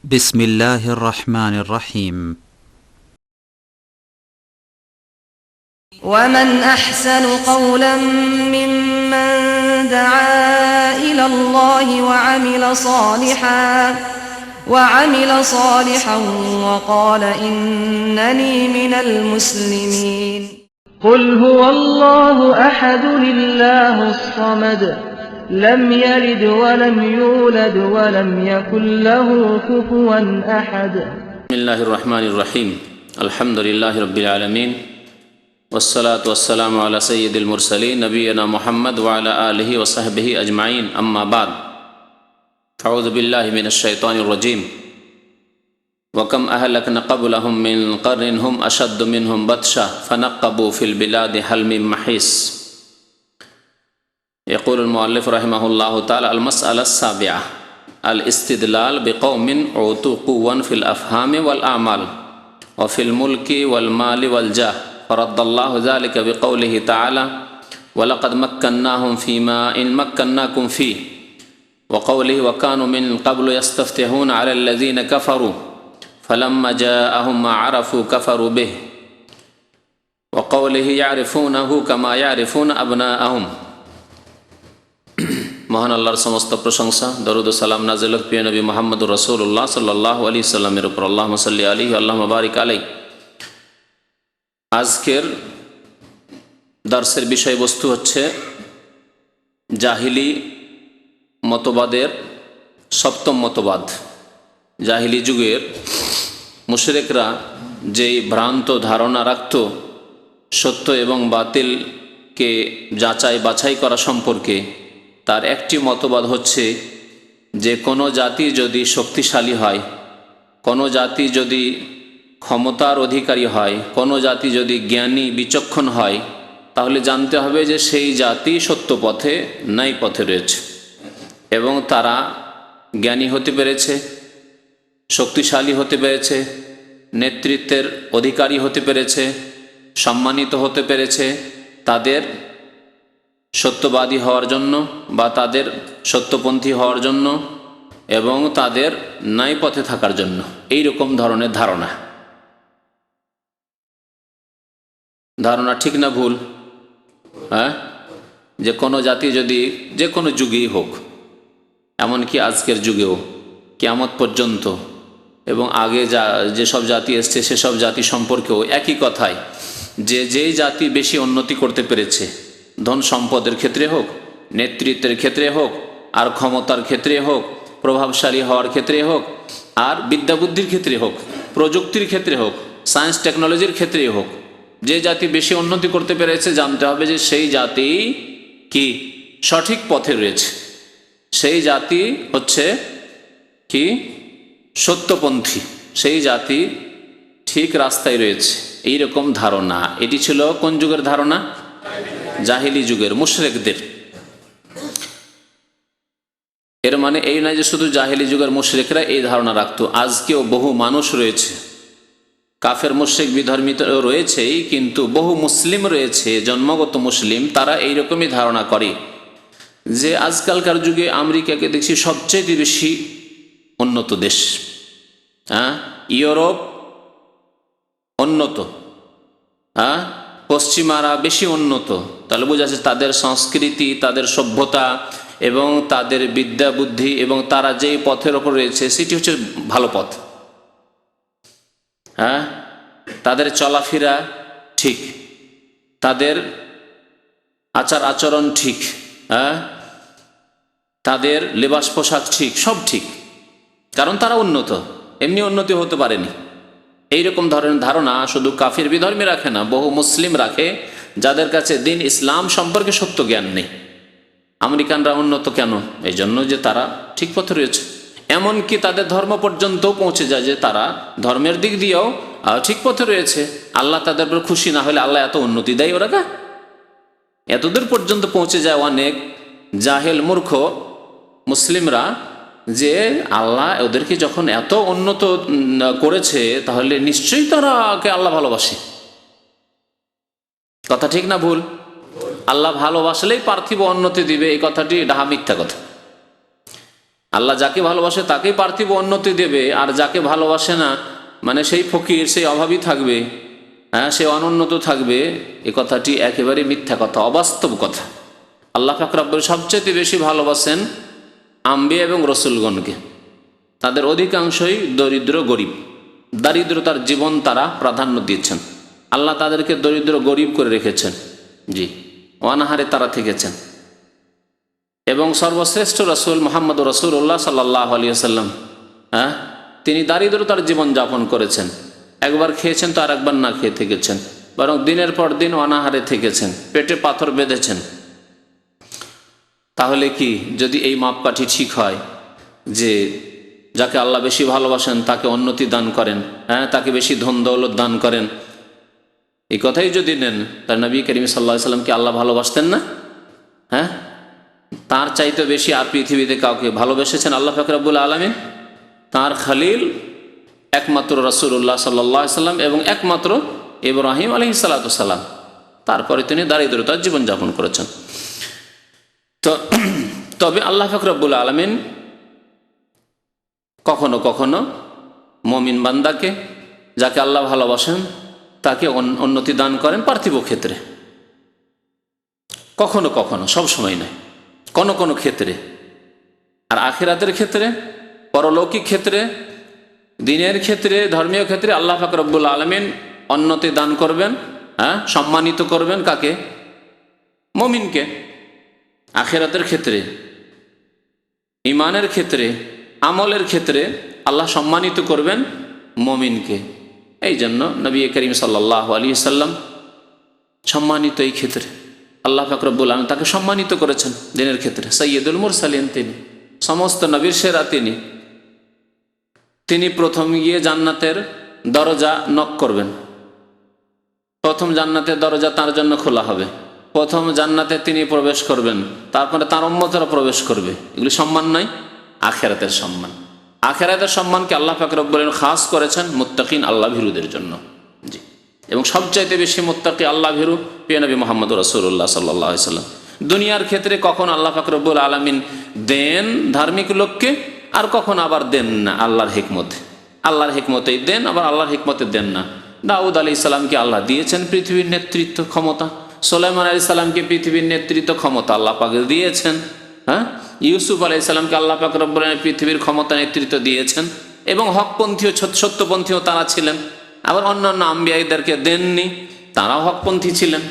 بسم الله الرحمن الرحيم. ومن أحسن قولا ممن دعا إلى الله وعمل صالحا وقال إنني من المسلمين. قل هو الله أحد الله الصمد لم يلد ولم يولد ولم يكن له كفوا أحد. بسم الله الرحمن الرحيم. الحمد لله رب العالمين والصلاة والسلام على سيد المرسلين نبينا محمد وعلى آله وصحبه أجمعين. أما بعد، أعوذ بالله من الشيطان الرجيم. وكم أهلكنا قبلهم من قرن هم أشد منهم بطشا فنقبوا في البلاد هل من محيص. يقول المؤلف رحمه الله تعالى: المسألة السابعة الاستدلال بقوم أوتوا قوة في الأفهام والأعمال وفي الملك والمال والجاه، فرد الله ذلك بقوله تعالى: ولقد مكناهم فيما إن مكناكم فيه، وقوله: وكانوا من قبل يستفتحون على الذين كفروا فلما جاءهم ما عرفوا كفروا به، وقوله: يعرفونه كما يعرفون أبناءهم। মহান আল্লাহর সমস্ত প্রশংসা, দরুদ ও সালাম নাযিল হোক প্রিয় নবী মুহাম্মদুর রাসূলুল্লাহ সাল্লাল্লাহু আলাইহি সাল্লামের উপর। আল্লাহুম্মা সাল্লি আলাইহি আল্লাহুম্মা বারিক আলাইহি। আজকের দার্সের বিষয়বস্তু হচ্ছে জাহিলি মতবাদের সপ্তম মতবাদ। জাহিলি যুগের মুশরিকরা যেই ভ্রান্ত ধারণা রাখত সত্য এবং বাতিলকে যাচাই বাছাই করা সম্পর্কে, তার একটি মতবাদ হচ্ছে যে কোনো জাতি যদি শক্তিশালী হয়, কোনো জাতি যদি ক্ষমতার অধিকারী হয়, কোনো জাতি যদি জ্ঞানী বিচক্ষণ হয়, তাহলে জানতে হবে যে সেই জাতি সত্য পথে নাই পথে রয়েছে এবং তারা জ্ঞানী হতে পেরেছে, শক্তিশালী হতে পেরেছে, নেতৃত্বের অধিকারী হতে পেরেছে, সম্মানিত হতে পেরেছে তাদের সত্যবাদী হওয়ার জন্য বা তাদের সত্যপন্থী হওয়ার জন্য এবং তাদের ন্যায় পথে থাকার জন্য। এই রকম ধরনের ধারণা ঠিক না ভুল? যে কোনো জাতি যদি যে কোনো যুগেই হোক, এমনকি আজকের যুগেও কিয়ামত পর্যন্ত এবং আগে যেসব জাতি এসছে সেসব জাতি সম্পর্কেও একই কথাই, যে যেই জাতি বেশি উন্নতি করতে পেরেছে, ধন সম্পদের ক্ষেত্রে হোক, নেতৃত্বের ক্ষেত্রে হোক, আর ক্ষমতার ক্ষেত্রে হোক, প্রভাবশালী হওয়ার ক্ষেত্রে হোক, আর বিদ্যাবুদ্ধির ক্ষেত্রে হোক, প্রযুক্তির ক্ষেত্রে হোক, সায়েন্স টেকনোলজির ক্ষেত্রেই হোক, যে জাতি বেশি উন্নতি করতে পেরেছে জানতে হবে যে সেই জাতি কি সঠিক পথে রয়েছে, সেই জাতি হচ্ছে কি সত্যপন্থী, সেই জাতি ঠিক রাস্তায় রয়েছে। এই রকম ধারণা, এটি ছিল কোন যুগের ধারণা? জাহিলি যুগের মুশরিকদের। এর মানে এই নয় যে শুধু জাহিলি যুগের মুশরিকরা এই ধারণা রাখত। আজকেও বহু মানুষ রয়েছে, কাফের মুশরিক বিধর্মিত রয়েছেই, কিন্তু বহু মুসলিম রয়েছে, জন্মগত মুসলিম, তারা এইরকমই ধারণা করে যে আজকালকার যুগে আমেরিকাকে দেখছি সবচেয়ে বেশি উন্নত দেশ, ইউরোপ উন্নত, পশ্চিমারা বেশি উন্নত। তাহলে বোঝা যাচ্ছে তাদের সংস্কৃতি, তাদের সভ্যতা এবং তাদের বিদ্যা বুদ্ধি এবং তারা যেই পথের ওপর রয়েছে সেটি হচ্ছে ভালো পথ। তাদের চলাফেরা ঠিক, তাদের আচার আচরণ ঠিক, তাদের লেবাস পোশাক ঠিক, সব ঠিক, কারণ তারা উন্নত, এমনি উন্নতি হতে পারেনি। এইরকম ধরনের ধারণা শুধু কাফির বিধর্মী রাখে না, বহু মুসলিম রাখে, যাদের কাছে দিন ইসলাম সম্পর্কে সত্য জ্ঞান নেই। আমেরিকানরা উন্নত কেন? এই জন্য যে তারা ঠিক পথে রয়েছে। এমনকি তাদের ধর্ম পর্যন্ত পৌঁছে যায় যে তারা ধর্মের দিক দিয়েও ঠিক পথে রয়েছে। আল্লাহ তাদের উপর খুশি না হলে আল্লাহ এত উন্নতি দেয় ওরা? এতদূর পর্যন্ত পৌঁছে যায় অনেক জাহেল মূর্খ মুসলিমরা যে আল্লাহ ওদেরকে যখন এত উন্নত করেছে তাহলে নিশ্চয়ই তারাকে আল্লাহ ভালোবাসে। কথা ঠিক না ভুল? আল্লাহ ভালোবাসলেই পার্থিব উন্নতি দিবে, এই কথাটি ডাহা মিথ্যা কথা। আল্লাহ যাকে ভালোবাসে তাকেই পার্থিব উন্নতি দেবে, আর যাকে ভালোবাসে না মানে সেই ফকির, সেই অভাবী থাকবে, হ্যাঁ, সে অনুন্নত থাকবে। এ কথাটি একেবারে মিথ্যা কথা, অবাস্তব কথা। আল্লাহ পাক রব্বুল সবচেয়ে বেশি ভালোবাসেন আম্বিয়া এবং রসুলগণকে। তাদের অধিকাংশই দরিদ্র গরিব, দারিদ্রতার জীবন তারা প্রাধান্য দিয়েছেন। আল্লাহ তাদেরকে দরিদ্র গরিব করে রেখেছেন, জি, অনাহারে তারা থেকেছেন। এবং সর্বশ্রেষ্ঠ রসুল মোহাম্মদ রসুল্লাহ সাল্লাল্লাহু আলাইহি ওয়াসাল্লাম, হ্যাঁ, তিনি দারিদ্রতার জীবন যাপন করেছেন। একবার খেয়েছেন তো আর একবার না খেয়ে থেকেছেন, বরং দিনের পর দিন অনাহারে থেকেছেন, পেটে পাথর বেঁধেছেন। তাহলে কি যদি এই মাপকাঠি ঠিক হয় যে যাকে আল্লাহ বেশি ভালোবাসেন তাকে উন্নতি দান করেন, হ্যাঁ, তাকে বেশি ধন দৌলত দান করেন, এই কথাই যদি নেন, তার নবী করিম সাল্লাল্লাহু আলাইহি ওয়াসাল্লাম কি আল্লাহ ভালোবাসতেন না? হ্যাঁ, তার চাইতে বেশি আর পৃথিবীতে কাউকে ভালোবেসেছেন আল্লাহ পাক রব্বুল আলামিন? তার খলিল একমাত্র রাসূলুল্লাহ সাল্লাল্লাহু আলাইহি ওয়াসাল্লাম এবং একমাত্র ইব্রাহিম আলাইহিস সালাতু সালাম। তারপরে তিনি দারিদ্রতার জীবনযাপন করেছেন। তো তবে আল্লাহ পাক রব্বুল আলামিন কখনো কখনো মুমিন বান্দাকে, যাকে আল্লাহ ভালোবাসেন, তাকে উন্নতি দান করেন পার্থিব ক্ষেত্রে, কখনো কখনো, সব সময় নয়, কোনো কোনো ক্ষেত্রে। আর আখিরাতের ক্ষেত্রে, পরলৌকিক ক্ষেত্রে, দিনের ক্ষেত্রে, ধর্মীয় ক্ষেত্রে আল্লাহ পাক রব্বুল আলামিন উন্নতি দান করবেন, হ্যাঁ, সম্মানিত করবেন কাকে? মুমিনকে। আখিরাতের ক্ষেত্রে, ঈমানের ক্ষেত্রে, আমলের ক্ষেত্রে আল্লাহ সম্মানিত করবেন মুমিনকে। এই জন্য নবী করিম সাল্লাল্লাহু আলাইহি ওয়াসাল্লাম সম্মানিত এই ক্ষেত্রে। আল্লাহ পাক রব্বুল আলামিন তাকে সম্মানিত করেছেন দিনের ক্ষেত্রে। সাইয়্যিদুল মুরসালিন তিনি, সমস্ত নবীর সেরা তিনি। তিনি প্রথম গিয়ে জান্নাতের দরজা নক করবেন, প্রথম জান্নাতের দরজা তার জন্য খোলা হবে, প্রথম জান্নাতে তিনি প্রবেশ করবেন, তারপরে তার উম্মতরা প্রবেশ করবে। এগুলি সম্মান নয়? আখিরাতের সম্মান। আখিরাতের সম্মানকে আল্লাহ পাক রব্বুল আলামিন খাস করেছেন মুত্তাকিন, আল্লাহ ভীরুদের জন্য, জি। এবং সবচাইতে বেশি মুত্তাকি, আল্লাহ ভীরু প্রিয় নবী মুহাম্মদ রাসূলুল্লাহ সাল্লাল্লাহু আলাইহি ওয়াসাল্লাম। দুনিয়ার ক্ষেত্রে কখন আল্লাহ পাক রব্বুল আলামিন দেন ধার্মিক লোককে, আর কখন আবার দেন না আল্লাহর হিকমতে। আল্লাহর হিকমতেই দেন, আবার আল্লাহর হিকমতে দেন না। দাউদ আলাইহিস সালামকে আল্লাহ দিয়েছেন পৃথিবীর নেতৃত্ব ক্ষমতা, সুলাইমান আলাইহিস সালামকে পৃথিবীর নেতৃত্ব ক্ষমতা আল্লাহ পাক দিয়েছেন, হ্যাঁ। ইউসুফ আলাইহিস সালামকে আল্লাহ পাক রব্বুল আলামিন পৃথিবীর ক্ষমতা নেতৃত্ব দিয়েছেন, এবং হকপন্থী ও সত্যপন্থীও তারা ছিলেন। আবার অন্যান্য আম্বিয়াদেরকে দেননি, তারাও হকপন্থী ছিলেন।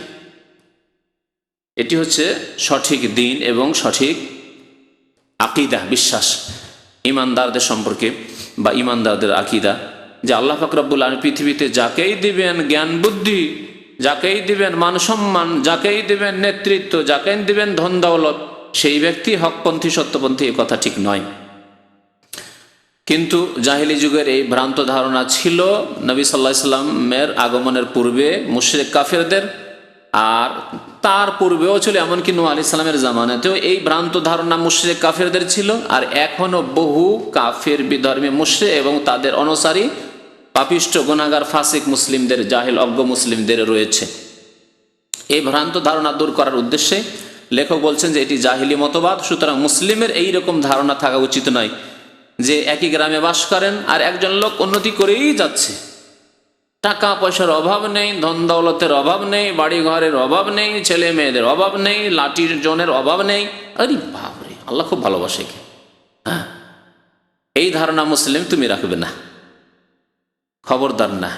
এটি হচ্ছে সঠিক দিন এবং সঠিক আকিদা, বিশ্বাস ইমানদারদের সম্পর্কে, বা ইমানদারদের আকিদা, যে আল্লাহ পাক রব্বুল আলামিন পৃথিবীতে যাকেই দিবেন জ্ঞান বুদ্ধি, যাকেই দিবেন মান সম্মান, যাকেই দিবেন নেতৃত্ব, যাকেই দিবেন ধন দৌলত, সেই ব্যক্তি হকপন্থী সত্যপন্থী, এ কথা ঠিক নয়। কিন্তু জাহেলি যুগের এই ভ্রান্ত ধারণা ছিল নবী সাল্লাল্লাহু আলাইহি সাল্লামের আগমনের পূর্বে মুশরিক কাফেরদের, আর তার পূর্বেও ছিল, এমনকি নূহ আলাইহিস সালামের জামানাতেও এই ভ্রান্ত ধারণা মুশরিক কাফেরদের ছিল। আর এখনো বহু কাফের বিধর্মী মুশরিক এবং তাদের অনুসারী পাপিষ্ঠ গুনাহগার ফাসিক মুসলিমদের, জাহেল অজ্ঞ মুসলিমদের রয়েছে। এই ভ্রান্ত ধারণা দূর করার উদ্দেশ্যে লেখক বলছেন যে এটি জাহিলি মতবাদ। সুতরাং মুসলিমের এই রকম ধারণা থাকা উচিত নয় যে একই গ্রামে বাস করেন আর একজন লোক উন্নতি করেই যাচ্ছে, টাকা পয়সার অভাব নেই, ধন দৌলতের অভাব নেই, বাড়ি ঘরের অভাব নেই, ছেলে মেয়েদের অভাব নেই, লাঠির জনের অভাব নেই। আরে বাপরে, আল্লাহ খুব ভালোবাসে কে? হ্যাঁ, এই ধারণা মুসলিম তুমি রাখবে না, খবরদার না।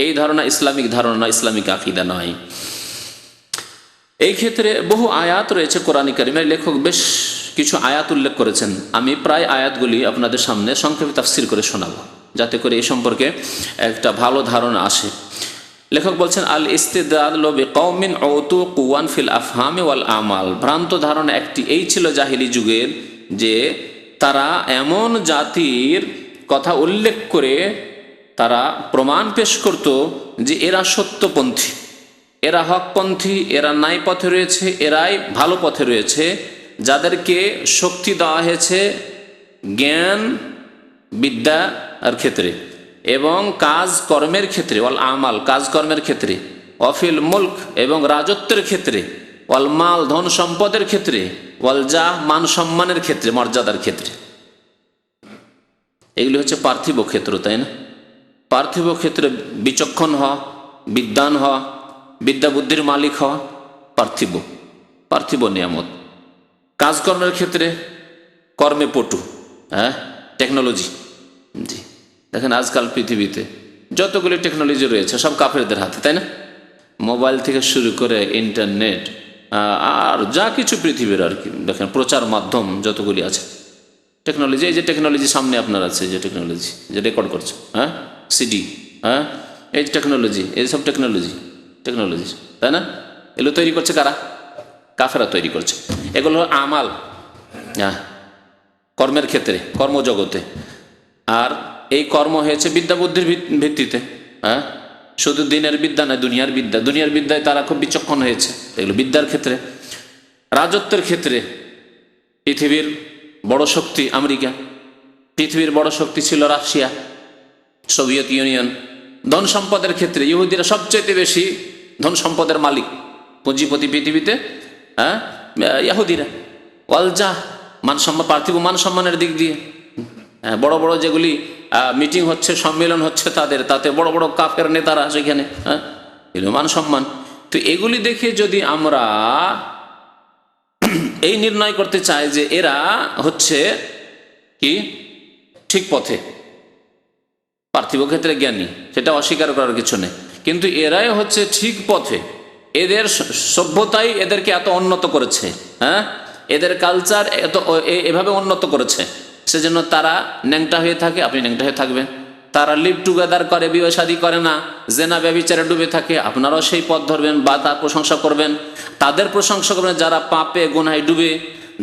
এই ধারণা ইসলামিক ধারণা, ইসলামিক আকিদা নয়। এই ক্ষেত্রে বহু আয়াত রয়েছে কোরআন কারীমের। লেখক বেশ কিছু আয়াত উল্লেখ করেছেন। আমি প্রায় আয়াতগুলি আপনাদের সামনে সংক্ষেপে তাফসীর করে শোনাবো, যাতে করে এই সম্পর্কে একটা ভালো ধারণা আসে। লেখক বলছেন, আল ইস্তিদলালু বিকওমিন উতু কুওয়ান ফিল আফহামি ওয়াল আমাল। ভ্রান্ত ধারণা একটি এই ছিল জাহিলি যুগের, যে তারা এমন জাতির কথা উল্লেখ করে তারা প্রমাণ পেশ করত যে এরা সত্যপন্থী, এরা হকপন্থী, এরা ন্যায় পথে রয়েছে, এরাই ভালো পথে রয়েছে, যাদেরকে শক্তি দেওয়া হয়েছে জ্ঞান বিদ্যার ক্ষেত্রে এবং কাজ কর্মের ক্ষেত্রে, ওয়াল আমাল কাজকর্মের ক্ষেত্রে, অফিল মুলক এবং রাজত্বের ক্ষেত্রে, ওয়াল মাল ধন সম্পদের ক্ষেত্রে, ওয়াল জাহ মান সম্মানের ক্ষেত্রে, মর্যাদার ক্ষেত্রে। এগুলি হচ্ছে পার্থিব ক্ষেত্র, তাই না? পার্থিব ক্ষেত্রে বিচক্ষণ হওয়া, বিদ্বান হওয়া, বিদ্যা বুদ্ধির মালিক হওয়া পার্থিব পার্থিব নিয়ামত। কাজকর্মের ক্ষেত্রে কর্মে পটু, টেকনোলজি। জি, দেখেন আজকাল পৃথিবীতে যতগুলি টেকনোলজি রয়েছে সব কাফেরদের হাতে, তাই না? মোবাইল থেকে শুরু করে ইন্টারনেট আর যা কিছু পৃথিবীর আর কি, দেখেন প্রচার মাধ্যম যতগুলি আছে টেকনোলজি। এই যে টেকনোলজি সামনে আপনার আছে, যে টেকনোলজি যে রেকর্ড করছে, সিডি, এই টেকনোলজি, এইসব টেকনোলজি, তাই না? এগুলো তৈরি করছে কারা? কাফেরা তৈরি করছে। এগুলো হলো আমাল, কর্মের ক্ষেত্রে, কর্মজগতে। আর এই কর্ম হয়েছে বিদ্যা বুদ্ধির ভিত্তিতে, শুধু দিনের বিদ্যা নয়, দুনিয়ার বিদ্যা। দুনিয়ার বিদ্যায় তারা খুব বিচক্ষণ হয়েছে, এগুলো বিদ্যার ক্ষেত্রে। রাজত্বের ক্ষেত্রে পৃথিবীর বড় শক্তি আমেরিকা, পৃথিবীর বড় শক্তি ছিল রাশিয়া, সোভিয়েত ইউনিয়ন। ধন সম্পদের ক্ষেত্রে ইহুদিরা সবচেয়ে বেশি ধন সম্পদের মালিক, পুঁজিপতি পৃথিবীতে ইহুদিরা। ওয়ালজা মানসম্মান, পার্থিব মান সম্মানের দিক দিয়ে বড় বড় যেগুলি মিটিং হচ্ছে, সম্মেলন হচ্ছে তাদের, তাতে বড় বড় কাফের নেতারা সেখানে, এগুলো মান সম্মান। তো এগুলি দেখে যদি আমরা এই নির্ণয় করতে চাই যে এরা হচ্ছে কি ঠিক পথে, পার্থিব ক্ষেত্রে জ্ঞানী, সেটা অস্বীকার করার কিছু নেই, কিন্তু এরাই হচ্ছে ঠিক পথে। এদের সভ্যতাই এদেরকে এত উন্নত করেছে, এদের কালচার এত এভাবে উন্নত করেছে, সেজন্য তারা ন্যাংটা হয়ে থাকে, আপনি ন্যাংটা হয়ে থাকবেন। তারা লিভ টুগেদার করে, বিয়ে শাদী করে না, জেনা ব্যভিচারে ডুবে থাকে, আপনারাও সেই পথ ধরবেন বা তার প্রশংসা করবেন। তাদের প্রশংসা করবেন যারা পাপে গুনাহে ডুবে,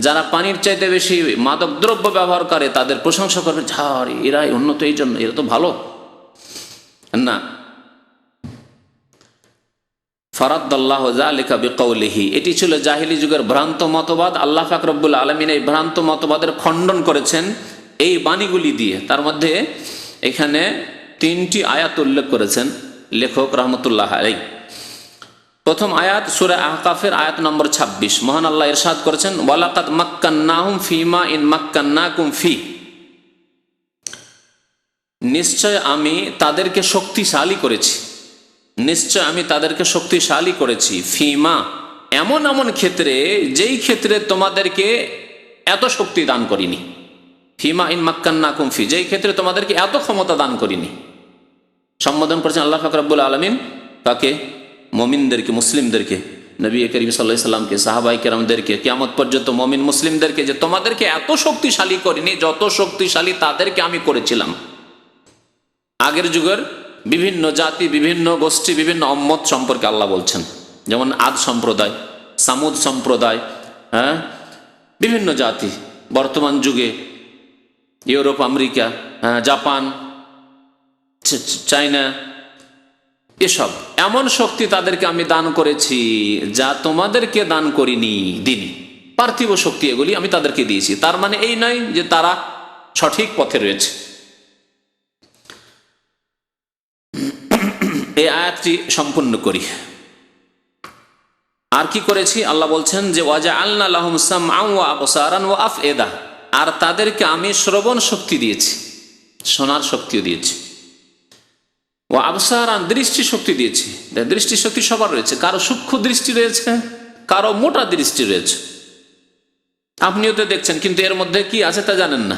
যারা পানির চাইতে বেশি মাদক দ্রব্য ব্যবহার করে, তাদের প্রশংসা করবেন, ঝাড় এরাই উন্নত, এই জন্য এরা তো ভালো না। ফারাদ্দাল্লাহ যালিকা বিকৌলিহি, এটি ছিল জাহিলি যুগের ভ্রান্ত মতবাদ। আল্লাহ পাক রব্বুল আলামিন এই ভ্রান্ত মতবাদের খণ্ডন করেছেন এই বাণীগুলি দিয়ে। তার মধ্যে এখানে 3টি আয়াত উল্লেখ করেছেন লেখক রহমতুল্লাহ আলাইহি। প্রথম আয়াত সূরা আহকাফের আয়াত নম্বর 26। মহান আল্লাহ ইরশাদ করেছেন, ওয়ালাকাদ মাক্কান্নাহুম ফীমা ইন মাক্কান্নাকুম ফী, নিশ্চয় আমি তাদেরকে শক্তিশালী করেছি, নিশ্চয় আমি তাদেরকে শক্তিশালী করেছি, ফিমা এমন এমন ক্ষেত্রে যেই ক্ষেত্রে তোমাদেরকে এত শক্তি দান করিনি, ফিমা ইন মাক্কান্নাকুম ফি, যেই ক্ষেত্রে তোমাদেরকে এত ক্ষমতা দান করিনি। সম্বোধন করেছেন আল্লাহ পাক রব্বুল আলামিন কাকে? মুমিনদেরকে, মুসলিমদেরকে, নবী করিম সাল্লাল্লাহু আলাইহি সাল্লামকে, সাহাবায়ে কেরামদেরকে, কিয়ামত পর্যন্ত মুমিন মুসলিমদেরকে, যে তোমাদেরকে এত শক্তিশালী করিনি যত শক্তিশালী তাদেরকে আমি করেছিলাম। আগের যুগের বিভিন্ন জাতি, বিভিন্ন গোষ্ঠী, বিভিন্ন উম্মত সম্পর্কে আল্লাহ বলছেন, যেমন আদ সম্প্রদায়, সামুদ সম্প্রদায়, বিভিন্ন জাতি। বর্তমান যুগে ইউরোপ, আমেরিকা, জাপান, চায়না, এসব এমন শক্তি তাদেরকে আমি দান করেছি যা তোমাদেরকে দান করিনি দিনই। পার্থিব শক্তি এগুলি আমি তাদেরকে দিয়েছি। তার মানে এই নয় যে তারা সঠিক পথে রয়েছে। এই আয়াতটি সম্পূর্ণ করি। আর কি করেছি? আল্লাহ বলছেন যে ওয়াজআলনা লাহুম সামআন ওয়া আবসারান ওয়া আফইদা, আর তাদেরকে আমি শ্রবণ শক্তি দিয়েছি, শোনার শক্তিও দিয়েছি, ওয়া আবসারান দৃষ্টি শক্তি দিয়েছি। দৃষ্টি শক্তি সবার রয়েছে, কারো সূক্ষ্ম দৃষ্টি রয়েছে, কারো মোটা দৃষ্টি রয়েছে। আপনিও তো দেখছেন, কিন্তু এর মধ্যে কি আছে তা জানেন না,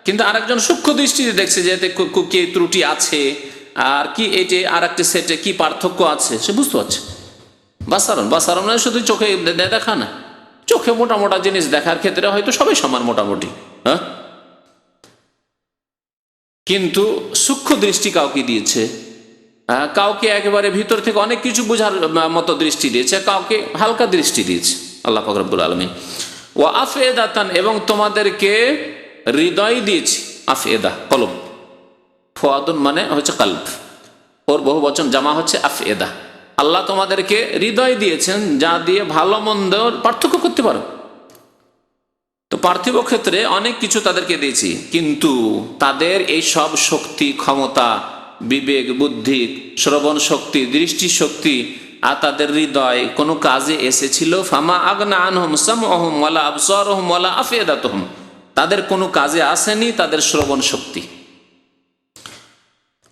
কিন্তু আরেকজন সূক্ষ্ম দৃষ্টিতে দেখছে যে এতে কি ত্রুটি আছে, আর কি এটি আর একটা সেটে কি পার্থক্য আছে সে বুঝতে পারছে। বাসারণ মানে শুধু চোখে দেখা না, চোখে মোটা মোটা জিনিস দেখার ক্ষেত্রে হয়তো সবাই সমান মোটামুটি, কিন্তু সূক্ষ্ম দৃষ্টি কাউকে দিয়েছে, কাউকে একেবারে ভিতর থেকে অনেক কিছু বোঝার মতো দৃষ্টি দিয়েছে, কাউকে হালকা দৃষ্টি দিয়েছে আল্লাহ পাক রব্বুল আলামিন। ওয়া আফএদাতান, এবং তোমাদেরকে হৃদয় দিয়েছি। আফএদা কলব, ফুয়াদুন মানে হচ্ছে কলব, ওর বহু বচন জামা হচ্ছে আফএদা। আল্লাহ তোমাদেরকে হৃদয় দিয়েছেন যা দিয়ে ভালো মন্দ পার্থক্য করতে পারো। তো পার্থিব ক্ষেত্রে অনেক কিছু তাদেরকে দিয়েছি, কিন্তু তাদের এই সব শক্তি, ক্ষমতা, বিবেক, বুদ্ধি, শ্রবণ শক্তি, দৃষ্টি শক্তি আর তাদের হৃদয় কোনো কাজে এসেছিল? ফামা আগনা আনহুম সামউহুম ওয়ালা আবসারুহুম ওয়ালা আফইদাতুহুম, তাদের কোনো কাজে আসেনি তাদের শ্রবণ শক্তি,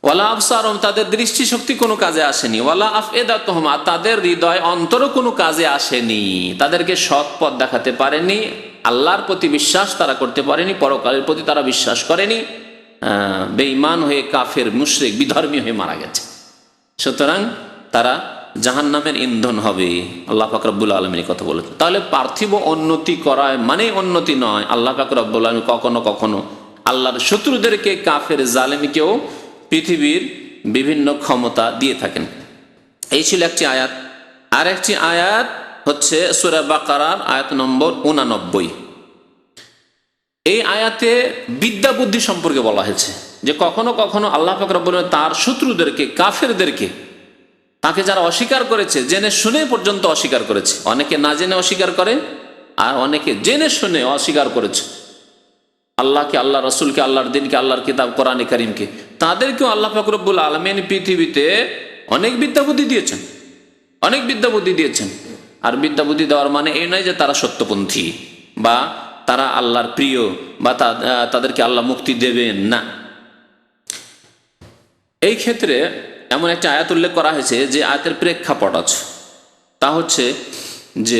ওয়ালা আবসারহুম তাদের দৃষ্টি শক্তি কোনো কাজে আসেনি, ওয়ালা আফইদাতুহুম তাদের হৃদয় অন্তরও কোনো কাজে আসেনি, তাদেরকে সৎ পথ দেখাতে পারেনি, আল্লাহর প্রতি বিশ্বাস তারা করতে পারেনি, পরকালের প্রতি তারা বিশ্বাস করেনি, বেঈমান হয়ে কাফের মুশরিক বিধর্মী হয়ে মারা গেছে। সুতরাং তারা জাহান্নামের ইন্ধন হবে। আল্লাহ পাক রব্বুল আলামিন কথা বলেছেন। তাহলে পার্থিব উন্নতি করায় মানে উন্নতি নয়। আল্লাহ পাক রব্বুল আলামিন কখনো কখনো আল্লাহর শত্রুদেরকে, কাফের জালেমকেও পৃথিবীর বিভিন্ন ক্ষমতা দিয়ে থাকেন। এই ছিল একটি আয়াত। আর একটি আয়াত হচ্ছে সূরা বাকারার আয়াত নম্বর 89। এই আয়াতে বিদ্যা বুদ্ধি সম্পর্কে বলা হয়েছে যে কখনো কখনো আল্লাহ পাক রব্বুল আলামিন তার শত্রুদেরকে, কাফেরদেরকে, তাকে যারা অস্বীকার করেছে, জেনে শুনে পর্যন্ত অস্বীকার করেছে, অনেকে না জেনে অস্বীকার করে আর অনেকে জেনে শুনে অস্বীকার করেছে আল্লাহকে, আল্লাহ রসুলকে, আল্লাহর দিনকে, আল্লাহর কিতাব কোরআনে কারীমকে, তাদেরকেও আল্লাহ পাক রব্বুল আলামিন পৃথিবীতে অনেক বিদ্যা বুদ্ধি দিয়েছেন, অনেক বিদ্যা বুদ্ধি দিয়েছেন। আর বিদ্যা বুদ্ধি দেওয়ার মানে এই নয় যে তারা সত্যপন্থী বা তারা আল্লাহর প্রিয় বা তাদেরকে আল্লাহ মুক্তি দেবেন না। এই ক্ষেত্রে এমন একটা আয়াত উল্লেখ করা হয়েছে যে আয়াতের প্রেক্ষাপট আছে, তা হচ্ছে যে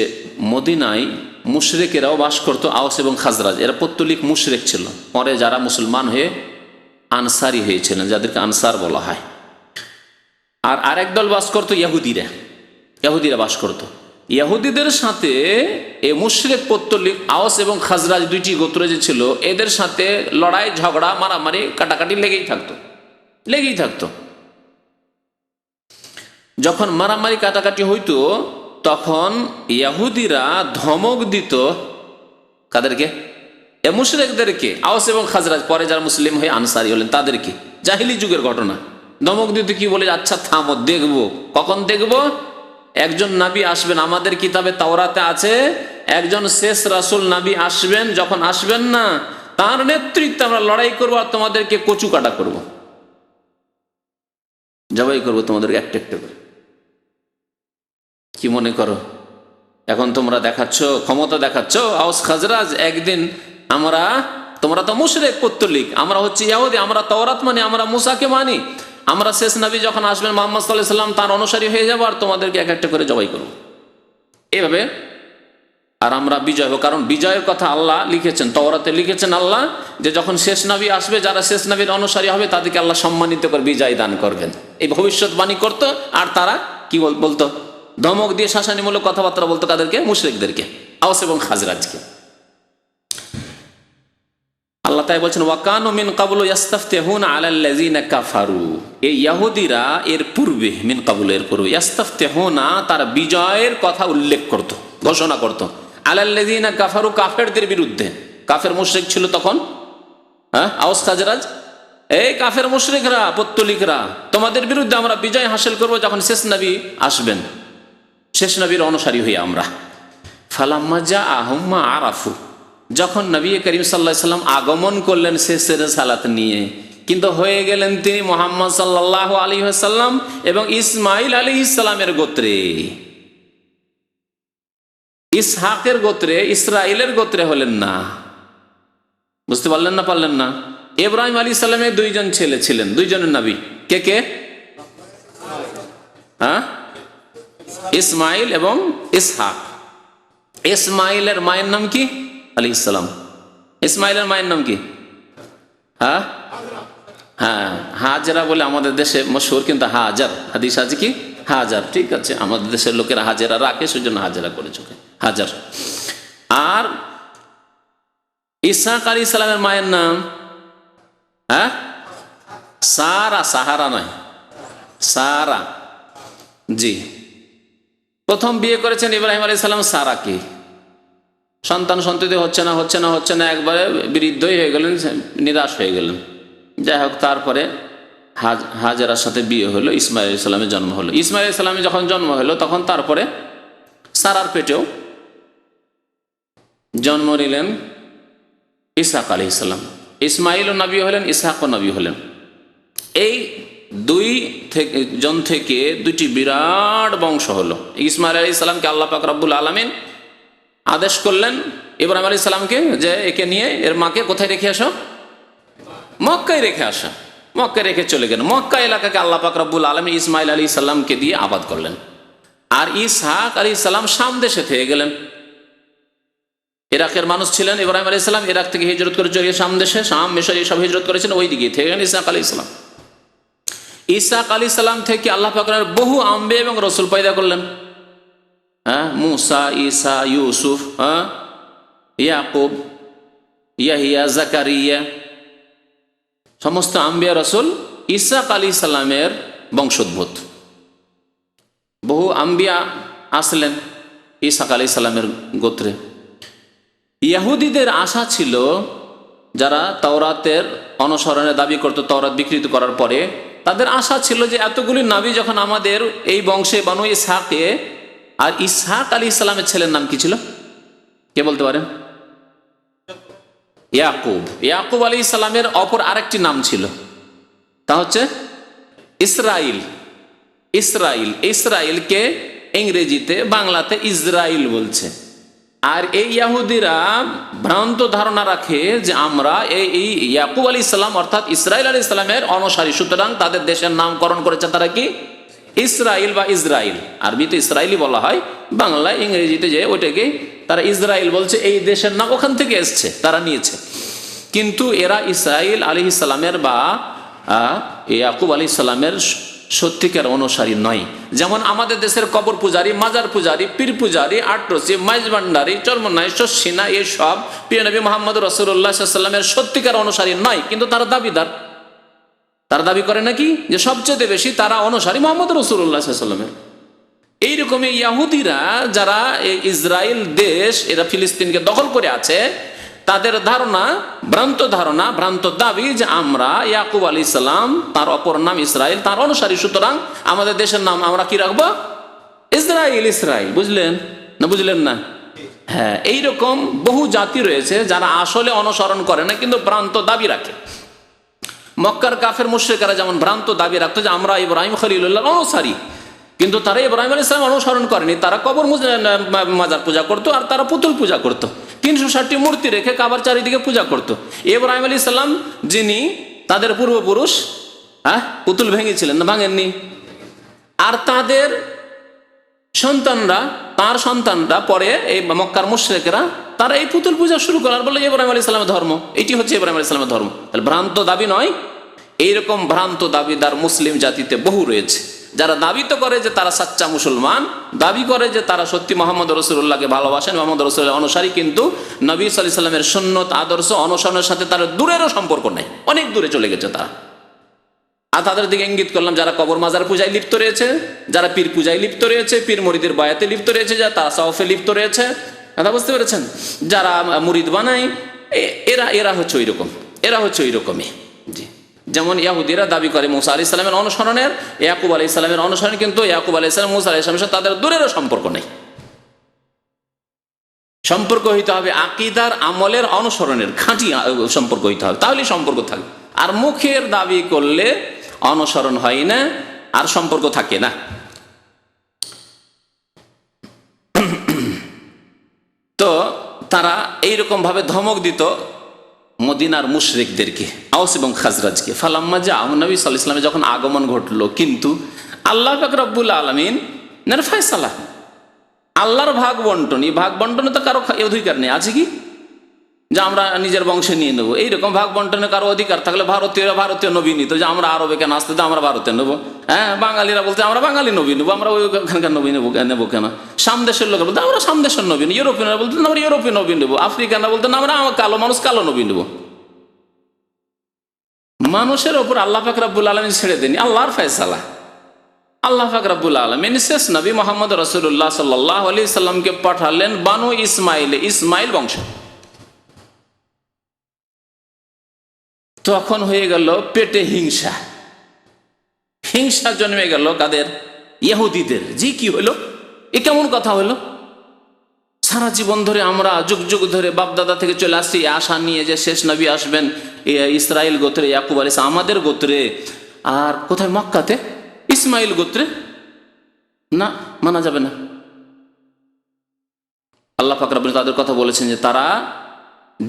মদিনায় মুশরিকেরাও বাস করতো, আওস এবং খাজরাজ, এরা পৌত্তলিক মুশরিক ছিল। পরে যারা মুসলমান হয়ে আনসারি হয়েছিলেন, যাদেরকে আনসার বলা হয়। আর আরেক দল বাস করতো ইহুদিরা, ইহুদিরা বাস করতো। ইহুদিদের সাথে এ মুশরিক পৌত্তলিক আওস এবং খাজরাজ দুইটি গোত্র যে ছিল, এদের সাথে লড়াই ঝগড়া মারামারি কাটাকাটি লেগেই থাকতো। যখন মারামারি কাটাকাটি হইতো তখন ইহুদিরা ধমক দিত কাদেরকে? এ মুশরিকদেরকে, আওস এবং খাজরাজ, পরে যারা মুসলিম হয়ে আনসারি হলেন তাদেরকে। জাহিলি যুগের ঘটনা। ধমক দিত কি বলে? আচ্ছা থামো, দেখবো। কখন দেখবো? একজন নবী আসবেন, আমাদের কিতাবে তাওরাতে আছে একজন শেষ রাসূল নবী আসবেন, যখন আসবেন না তার নেতৃত্বে আমরা লড়াই করবো আর তোমাদেরকে কচু কাটা করবো, জবাই করবো তোমাদেরকে একটা একটা করে। কি মনে করো এখন তোমরা দেখাচ্ছ, ক্ষমতা দেখাচ্ছ আওস খাজরাজ, একদিন তোমরা তো মুশরিক পৌত্তলিক, আমরা হচ্ছে ইহুদি, আমরা তাওরাত মানি, আমরা মুসাকে মানি, আমরা শেষ নবী যখন আসবেন মুহাম্মদ সাল্লাল্লাহু আলাইহি ওয়াসাল্লাম তার অনুসারী হয়ে যাবো আর তোমাদেরকে এক একটা করে জবাই করবো এইভাবে, আর আমরা বিজয় হবো। কারণ বিজয়ের কথা আল্লাহ লিখেছেন, তাওরাতে লিখেছেন আল্লাহ যে যখন শেষ নবী আসবে, যারা শেষ নবীর অনুসারী হবে তাদেরকে আল্লাহ সম্মানিত করে বিজয় দান করবেন, এই ভবিষ্যৎবাণী করতো। আর তারা কি বলতো? ধমক দিয়ে শাসানিমূলক কথাবার্তা বলতো কাদেরকে? মুশরিকদেরকে, আওস এবং খাজরাজকে। আল্লাহ তাই বলছেন ওয়াকানু মিন কাবলু ইস্তাফতিহুনা আলাল্লাযিনা কাফারু। এই ইহুদিরা এর পূর্বে, মিন কাবলু এর পূর্বে, ইস্তাফতিহুনা তারা বিজয়ের কথা উল্লেখ করত, ঘোষণা করত, আলাল্লাযিনা কাফারু কাফেরদের বিরুদ্ধে। কাফের মুশরিক ছিল তখন, আওস খাজরাজ। এই কাফের মুশরিকরা, পৌত্তলিকরা, তোমাদের বিরুদ্ধে আমরা বিজয় হাসিল করব যখন শেষ নবী আসবেন, শেষ নবীর অনুসারী হয়ে আমরা। ফালাম্মা জাআহুম মা আরাফু, যখন নবী করিম সাল্লাল্লাহু আলাইহি ওয়াসাল্লাম আগমন করলেন শেষের সালাত নিয়ে, কিন্তু হয়ে গেলেন তিনি মুহাম্মদ সাল্লাল্লাহু আলাইহি ওয়াসাল্লাম এবং ইসমাঈল আলাইহিস সালামের গোত্রে, ইসহাকের গোত্রে, ইসরাইলের গোত্রে হলেন না। বুঝতে পারলেন না? পারলেন না? ইব্রাহিম আলাইহিস সালামের দুইজন ছেলে ছিলেন, দুইজনের নবী। কে কে? ইসমাইল এবং ইসহাক। ইসমাইলের মায়ের নাম কি? আলাইহিস সালাম। ইসমাইলের মায়ের নাম কি? হাজরা বলে আমাদের দেশে মশহুর, কিন্তু হাজার, হাদিস আছে কি হাজার। ঠিক আছে, আমাদের দেশের লোকেরা হাজেরা রাখে, সেজন্য হাজরা করে চোখে হাজার। আর ইসহাক আলাইহিস সালামের মায়ের নাম সারা, সাহারা নয়, সারা। জি, প্রথম বিয়ে করেছেন ইব্রাহিম আলাইহিস সালাম সারাকে। সন্তান সন্ততি হচ্ছে না, একবারে বৃদ্ধই হয়ে গেলেন, নিরাশ হয়ে গেলেন। যাই হোক, তারপরে হাজেরার সাথে বিয়ে হলো, ইসমাঈল আলাইহিস সালামের জন্ম হলো। ইসমাঈল আলাইহিস সালামের যখন জন্ম হলো তখন তারপরে সারার পেটেও জন্ম নিলেন ইসহাক আলাইহিস সালাম। ইসমাঈলও নবী হলেন, ইসহাকও নবী হলেন। এই দুই জন থেকে দুইটি বিরাট বংশ হলো। ইসমাঈল আলাইহিস সালামকে আল্লাহ পাক রব্বুল আলামিন আদেশ করলেন ইব্রাহিম আলাইহিস সালামকে যে একে নিয়ে এর মাকে কোথায় রেখে আসো? মক্কায় রেখে আসো। মক্কায় রেখে চলে গেলেন। মক্কা এলাকাকে আল্লাহ পাক রব্বুল আলামিন ইসমাইল আলাইহিস সালামকে দিয়ে আবাদ করলেন। আর ইসহাক আলাইহিস সালাম শাম দেশে থেকে গেলেন। ইরাকের মানুষ ছিলেন ইব্রাহিম আলাইহিস সালাম, ইরাক থেকে হিজরত করে চলে শাম দেশে, শাম মিশর এসব হিজরত করেছেন, ওই দিকে থেকে গেলেন ইসহাক আলাইহিস সালাম। ইসহাক আলাইহিস সালাম থেকে আল্লাহ পাক বহু আম্বিয়া এবং রসুল পয়দা করলেন। হ্যাঁ, মুসা, ঈসা, ইউসুফ, ইয়াকুব, ইয়াহিয়া, জাকারিয়া, সমস্ত আম্বিয়া রসুল ইসহাক আলাইহিস সালামের বংশোদ্ভূত। বহু আম্বিয়া আসলেন ইসহাক আলাইহিস সালামের গোত্রে। ইহুদিদের আশা ছিল, যারা তাওরাতের অনুসরণে দাবি করত তাওরাত বিকৃত করার পরে, তাদের আশা ছিল যে এতগুলি নবী যখন আমাদের এই বংশে বানু ইসহাকে, আর ইসহাক আলাইহিস সালামের ছেলের নাম কি ছিল? কে বলতে পারেন? ইয়াকুব। ইয়াকুব আলাইহিস সালামের অপর আরেকটি নাম ছিল, তা হচ্ছে ইসরাইল। ইসরাইল, ইসরাইলকে ইংরেজিতে বাংলাতে ইসরাইল বলছে। আর এই ইহুদিরা ভ্রান্ত ধারণা রাখে যে আমরা এই ইয়াকুব আলাইহিস সালাম অর্থাৎ ইসরাইল আলাইহিস সালামের অনুসারী, সুতরাং তাদের দেশের নামকরণ করেছে তারা কি? ইসরাইল বা ইসরাইল। আরবিতে ইসরাইলি বলা হয়, বাংলায় ইংরেজিতে যে ওইটাকে তারা ইসরাইল বলছে। এই দেশের নাম ওখান থেকে এসছে, তারা নিয়েছে। কিন্তু এরা ইসরাইল আলাইহিস সালামের বা ইয়াকুব আলাইহিস সালামের সত্যিকার অনুসারী নয়। যেমন আমাদের দেশের কবর পূজারী, মাজার পূজারী, পীর পূজারী, আটরসি, মাইজ ভান্ডারী, চর্মনাই, শস্যিনা, এসব প্রিয় নবী মুহাম্মদ রাসূলুল্লাহ সাল্লাল্লাহু আলাইহি ওয়াসাল্লামের সত্যিকার অনুসারী নয়, কিন্তু তারা দাবিদার। তারা দাবি করে নাকি যে সবচেয়ে বেশি তারা অনুসারী মুহাম্মদ রাসূলুল্লাহ সাল্লাল্লাহু আলাইহি ওয়াসাল্লামের। এইরকমই ইহুদিরা যারা ইসরায়েল দেশ, এরা ফিলিস্তিনকে দখল করে আছে, তাদের ধারণা, ভ্রান্ত দাবি যে আমরা ইয়াকুব আলাইহিস সালাম, তার অপর নাম ইসরাইল, তার অনুসারী, সুতরাং আমাদের দেশের নাম আমরা কি রাখবো? ইসরাইল। ইসরাইল। বুঝলেন না? বুঝলেন না? হ্যাঁ, এইরকম বহু জাতি রয়েছে যারা আসলে অনুসরণ করে না, কিন্তু ভ্রান্ত দাবি রাখে। মক্কার কাফের মুশরিকরা যেমন ভ্রান্ত দাবি রাখতো যে আমরা ইব্রাহিম খলিলুল্লাহর অনুসারী, কিন্তু তারা ইব্রাহিম আলাইহিস সালাম অনুসরণ করেনি। তারা কবর মাজার পূজা করতো, আর তারা পুতুল পূজা করতো। 360টি মূর্তি রেখে কাবার চারিদিকে পূজা করত। ইব্রাহিম আলাইহিস সালাম, যিনি তাদের পূর্বপুরুষ, পুতুল ভেঙেছিলেন না? ভাঙেননি। আর তাদের সন্তানরা, তার সন্তানরা পরে এই মক্কার মুশরিকরা, তারা এই পুতুল পূজা শুরু করার বলে ইব্রাহিম আলাইহিস সালামের ধর্ম, এটি হচ্ছে ইব্রাহিম আলাইহিস সালামের ধর্ম। তাহলে ভ্রান্ত দাবি নয়। এইরকম ভ্রান্ত দাবিদার মুসলিম জাতিতে বহু রয়েছে, যারা দাবি তো করে যে তারা সাচ্চা মুসলমান, দাবি করে যে তারা সত্যি মোহাম্মদ রাসূলুল্লাহকে ভালোবাসেন, মোহাম্মদ রাসূলুল্লাহর অনুসারী, কিন্তু নবী সাল্লাল্লাহু আলাইহি ওয়াসাল্লামের সুন্নত আদর্শ অনুসরণের সাথে তার দূরেরও সম্পর্ক নেই, অনেক দূরে চলে গেছে তারা। আর তাদের দিকে ইঙ্গিত করলাম, যারা কবর মাজার পূজায় লিপ্ত রয়েছে, যারা পীর পূজায় লিপ্ত রয়েছে, পীর মুরিদের বায়াতে লিপ্ত রয়েছে, যারা তাসাউফে লিপ্ত রয়েছে, কথা বুঝতে পেরেছেন? যারা মুরিদ বানায়, এরা হচ্ছে ওই রকম, এরা হচ্ছে ওই রকমই। জি, যেমন ইহুদিরা দাবি করে মুসা আলাইহিস সালামের অনুসরণের, ইয়াকুব আলাইহিস সালামের অনুসরণ, কিন্তু ইয়াকুব আলাইহিস সালাম, মুসা আলাইহিস সালামের সাথে তাদের দূরেরও সম্পর্ক নেই। সম্পর্ক হইতে হবে আকীদার, আমলের, অনুসরণের, খাঁটি সম্পর্ক হইতে হবে, তাহলেই সম্পর্ক থাকবে। আর মুখের দাবি করলে অনুসরণ হয় না, আর সম্পর্ক থাকে না। তো তারা এইরকম ভাবে ধমক দিত মদিনার মুশরিকদেরকে, আওস এবং খাজরাজকে। ফালাম্মা যা নবী সাল্লাল্লাহু আলাইহি ওয়াসাল্লামের যখন আগমন ঘটলো, কিন্তু আল্লাহ পাক রব্বুল আলামিন ফায়সালা, আল্লাহর ভাগ বন্টনী, ভাগ বন্টনে তো কারো অধিকার নেই। আছে কি যে আমরা নিজের বংশে নিয়ে নেবো? এইরকম ভাগ বন্টনে কারো অধিকার থাকলে ভারতীয় নবী নিত, যে আমরা আরবে কেন আসতে, আমরা ভারতে নেবো। হ্যাঁ, বাঙালিরা বলতে আমরা বাঙালি নবী নেবো, আমরা ওইখানকার নবী নেবো কেন? সামদেশের লোকের বলতে আমরা সামদেশের নবী নেবো, ইউরোপিয়ানরা বলতে আমরা ইউরোপীয় নবী নেবো, আফ্রিকানরা বলতে আমরা কালো মানুষ কালো নবী নেবো। মানুষের ওপর আল্লাহ পাক রব্বুল আলামিন ছেড়ে দেনি, আল্লাহর ফয়সালা। আল্লাহ পাক রব্বুল আলামিন শেষ নবী মুহাম্মদ রাসূলুল্লাহ সাল্লাল্লাহু আলাইহি সাল্লামকে পাঠালেন বানু ইসমাইল বংশ। তখন হয়ে গেল পেটে হিংসা জন্মে গেল কাদের? ইহুদিদের। জি, কি হলো? এ কেমন কথা হলো? সারা জীবন ধরে আমরা যুগ যুগ ধরে বাপদাদা থেকে চলে আসছি আশা নিয়ে যে শেষ নবী আসবেন ইসরাইল গোত্রে, ইয়াকুব আলাইহিস সালাম আমাদের গোত্রে। আর কোথায়? মক্কাতে ইসমাইল গোত্রে। না, মানা যাবে না। আল্লাহ পাক রব্বুল তাদের কথা বলেছেন যে তারা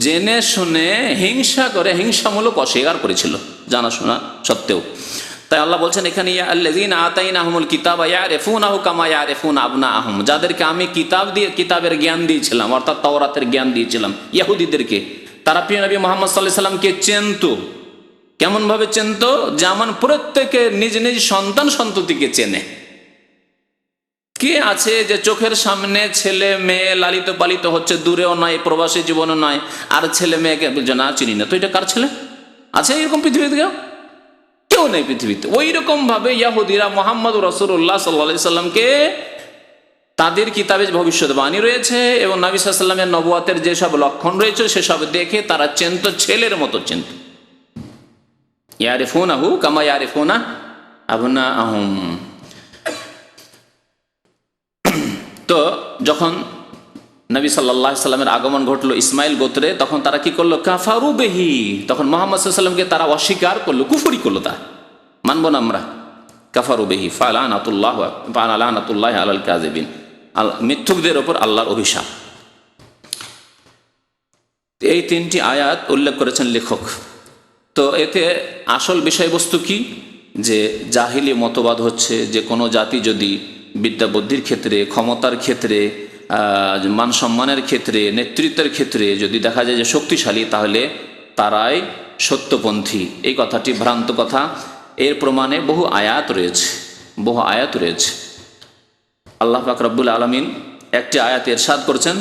জেনে শুনে হিংসা করে হিংসামূলক অস্বীকার করেছিল জানাশোনা সত্ত্বেও। তাই আল্লাহ বলছেন এখানে ইয়া আল্লাযীনা আতাইনাহুমুল কিতাবা ইয়ারিফুনাহু কামা ইয়ারিফুনা আবনাআহুম, যাদেরকে আমি কিতাবের জ্ঞান দিয়েছিলাম অর্থাৎ তাওরাতের জ্ঞান দিয়েছিলাম ইহুদিদেরকে, তারা প্রিয় নবী মুহাম্মদ সাল্লাল্লাহু আলাইহি সাল্লামকে চিনতো। কেমন ভাবে চিনতো? যেমন প্রত্যেকে নিজ নিজ সন্তান সন্ততিকে চেনে। কে আছে যে চোখের সামনে ছেলে মেয়ে লালিত পালিত হচ্ছে, দূরেও নয় প্রবাসী জীবনও নয়, আর ছেলে মেয়েকে বলছে না চিনি না, তো এটা কার ছেলে? আছে এরকম পৃথিবীতে? কেউ নেই পৃথিবীতে। ওই রকম ভাবে ইহুদিরা মুহাম্মদ রাসূলুল্লাহ সাল্লাল্লাহু আলাইহি সাল্লামকে তাদের কিতাবে ভবিষ্যদ্বাণী রয়েছে এবং নবী সাল্লাল্লাহু আলাইহি সাল্লামের নবুয়তের যেসব লক্ষণ রয়েছে সেসব দেখে তারা চিনত, ছেলের মতো চিনত। ইয়ারিফুনাহু কামা ইয়ারিফুনা আবনাআহুম। তো যখন নবী সাল্লাল্লাহু আলাইহি সাল্লামের আগমন ঘটলো ইসমাইল গোত্রে, তখন তারা কি করলো? কাফারু বিহি, তখন মুহাম্মদ সাল্লাল্লাহু আলাইহি সাল্লামকে তারা অস্বীকার করলো, কুফরি করলো। তা মানবো না আমরা। কাফারু বিহি ফালানাতুল্লাহ আলাল কাযিবিন, মিথ্যুকদের ওপর আল্লাহর অভিশাপ। এই তিনটি আয়াত উল্লেখ করেছেন লেখক। তো এতে আসল বিষয়বস্তু কি? যে জাহিলি মতবাদ হচ্ছে যে কোনো জাতি যদি বিদ্যা বুদ্ধির ক্ষেত্রে, ক্ষমতার ক্ষেত্রে, মান সম্মানের ক্ষেত্রে, নেতৃত্বের ক্ষেত্রে যদি দেখা যায় যে শক্তিশালী, তাহলে তারাই সত্যপন্থী। এই কথাটি ভ্রান্ত কথা। এর প্রমাণে বহু আয়াত রয়েছে। আল্লাহ পাক রব্বুল আলামিন একটি আয়াতে ইরশাদ করেছেন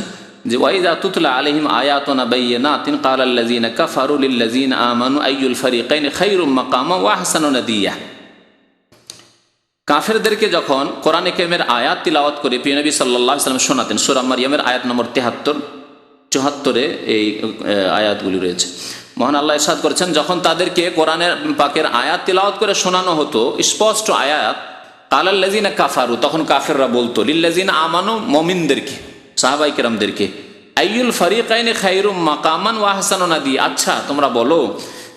যে ওয়াইযা তুতলা আলাইহিম আয়াতুনা বাইয়িনাতিন ক্বালাল্লাযীনা কাফারু লিল্লাযীনা আমানু আইয়ুল ফারিকাইনি খায়রুম মাকামা ওয়া আহসানু নাদিয়া। কাফেরদেরকে যখন কোরআনে কারীমের আয়াত তিলাওয়াত করে প্রিয় নবী সাল্লাল্লাহু আলাইহি ওয়াসাল্লাম শোনাতেন, সূরা মারইয়ামের আয়াত নম্বর 73-74 এই আয়াতগুলি রয়েছে। মহান আল্লাহ ইরশাদ করেছেন, যখন তাদেরকে কোরআনের পাকের আয়াত তিলাওয়াত করে শোনানো হতো, স্পষ্ট আয়াত, ক্বালাল্লাযীনা কাফারু, তখন কাফেররা বলতো, লিল্লাযীনা আমানু, মুমিনদেরকে, সাহাবায়ে কেরামদেরকে, আইয়ুল ফারিকাইনি খায়রুম মাকামান ওয়া আহসানু নাদিয়া। আচ্ছা তোমরা বলো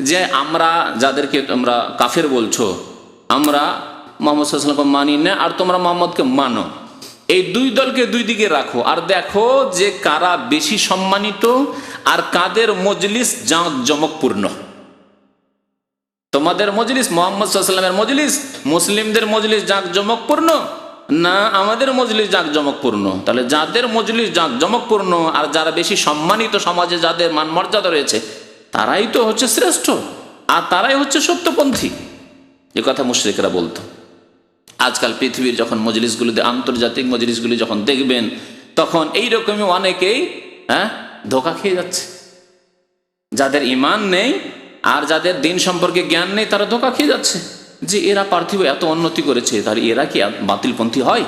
যে আমরা যাদেরকে তোমরা কাফের বলছো, আমরা মুহাম্মদ সাল্লাল্লাহু আলাইহি ওয়াসাল্লামকে মানি না আর তোমরা মুহাম্মদকে মানো, এই দুই দলকে দুই দিকে রাখো আর দেখো যে কারা বেশি সম্মানিত আর কাদের মজলিস জাঁকজমকপূর্ণ। তোমাদের মজলিস, মুহাম্মদ সাল্লাল্লাহু আলাইহি ওয়াসাল্লামের মজলিস, মুসলিমদের মজলিস জাঁকজমকপূর্ণ না আমাদের মজলিস জাঁকজমকপূর্ণ? তাহলে যাদের মজলিস জাঁকজমকপূর্ণ আর যারা বেশি সম্মানিত, সমাজে যাদের মান মর্যাদা রয়েছে, তারাই তো হচ্ছে শ্রেষ্ঠ আর তারাই হচ্ছে সত্যপন্থী। এ কথা মুশরিকরা বলতো। আজকাল পৃথিবীর যখন মজলিসগুলিতে, আন্তর্জাতিক মজলিসগুলি যখন দেখবেন, তখন এইরকমই অনেকেই ধোঁকা খেয়ে যাচ্ছে। যাদের ঈমান নেই আর যাদের দিন সম্পর্কে জ্ঞান নেই, তারা ধোঁকা খেয়ে যাচ্ছে যে এরা পার্থিব এত উন্নতি করেছে, তাহলে এরা কি বাতিলপন্থী হয়?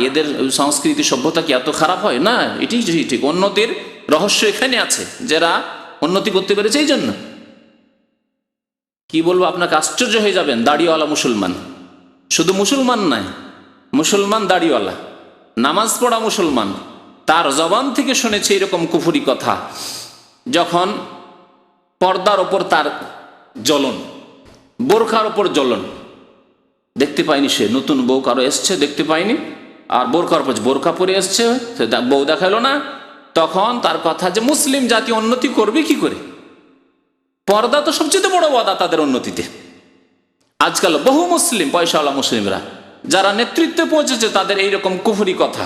এদের সংস্কৃতি সভ্যতা কি এত খারাপ হয়? না, এটি ঠিক। উন্নতির রহস্য এখানে আছে, যারা উন্নতি করতে পেরেছে এই জন্য। কি বলবো আপনাকে, আশ্চর্য হয়ে যাবেন। দাড়িওয়ালা মুসলমান, শুধু মুসলমান নয়, মুসলমান দাড়িওয়ালা, নামাজ পড়া মুসলমান, তার জবান থেকে শুনেছে এরকম কুফরি কথা। যখন পর্দার ওপর তার জ্বলন, বোরখার ওপর জ্বলন, দেখতে পায়নি সে, নতুন বউ কারো এসছে দেখতে পায়নি, আর বোরখার ওপর বোরখা পরে এসছে, বউ দেখালো না, তখন তার কথা যে মুসলিম জাতি উন্নতি করবে কি করে? পর্দা তো সবচেয়ে বড় বাধা তাদের উন্নতিতে। আজকাল বহু মুসলিম, পয়সাওয়ালা মুসলিমরা যারা নেতৃত্বে পৌঁছেছে, তাদের এইরকম কুফরি কথা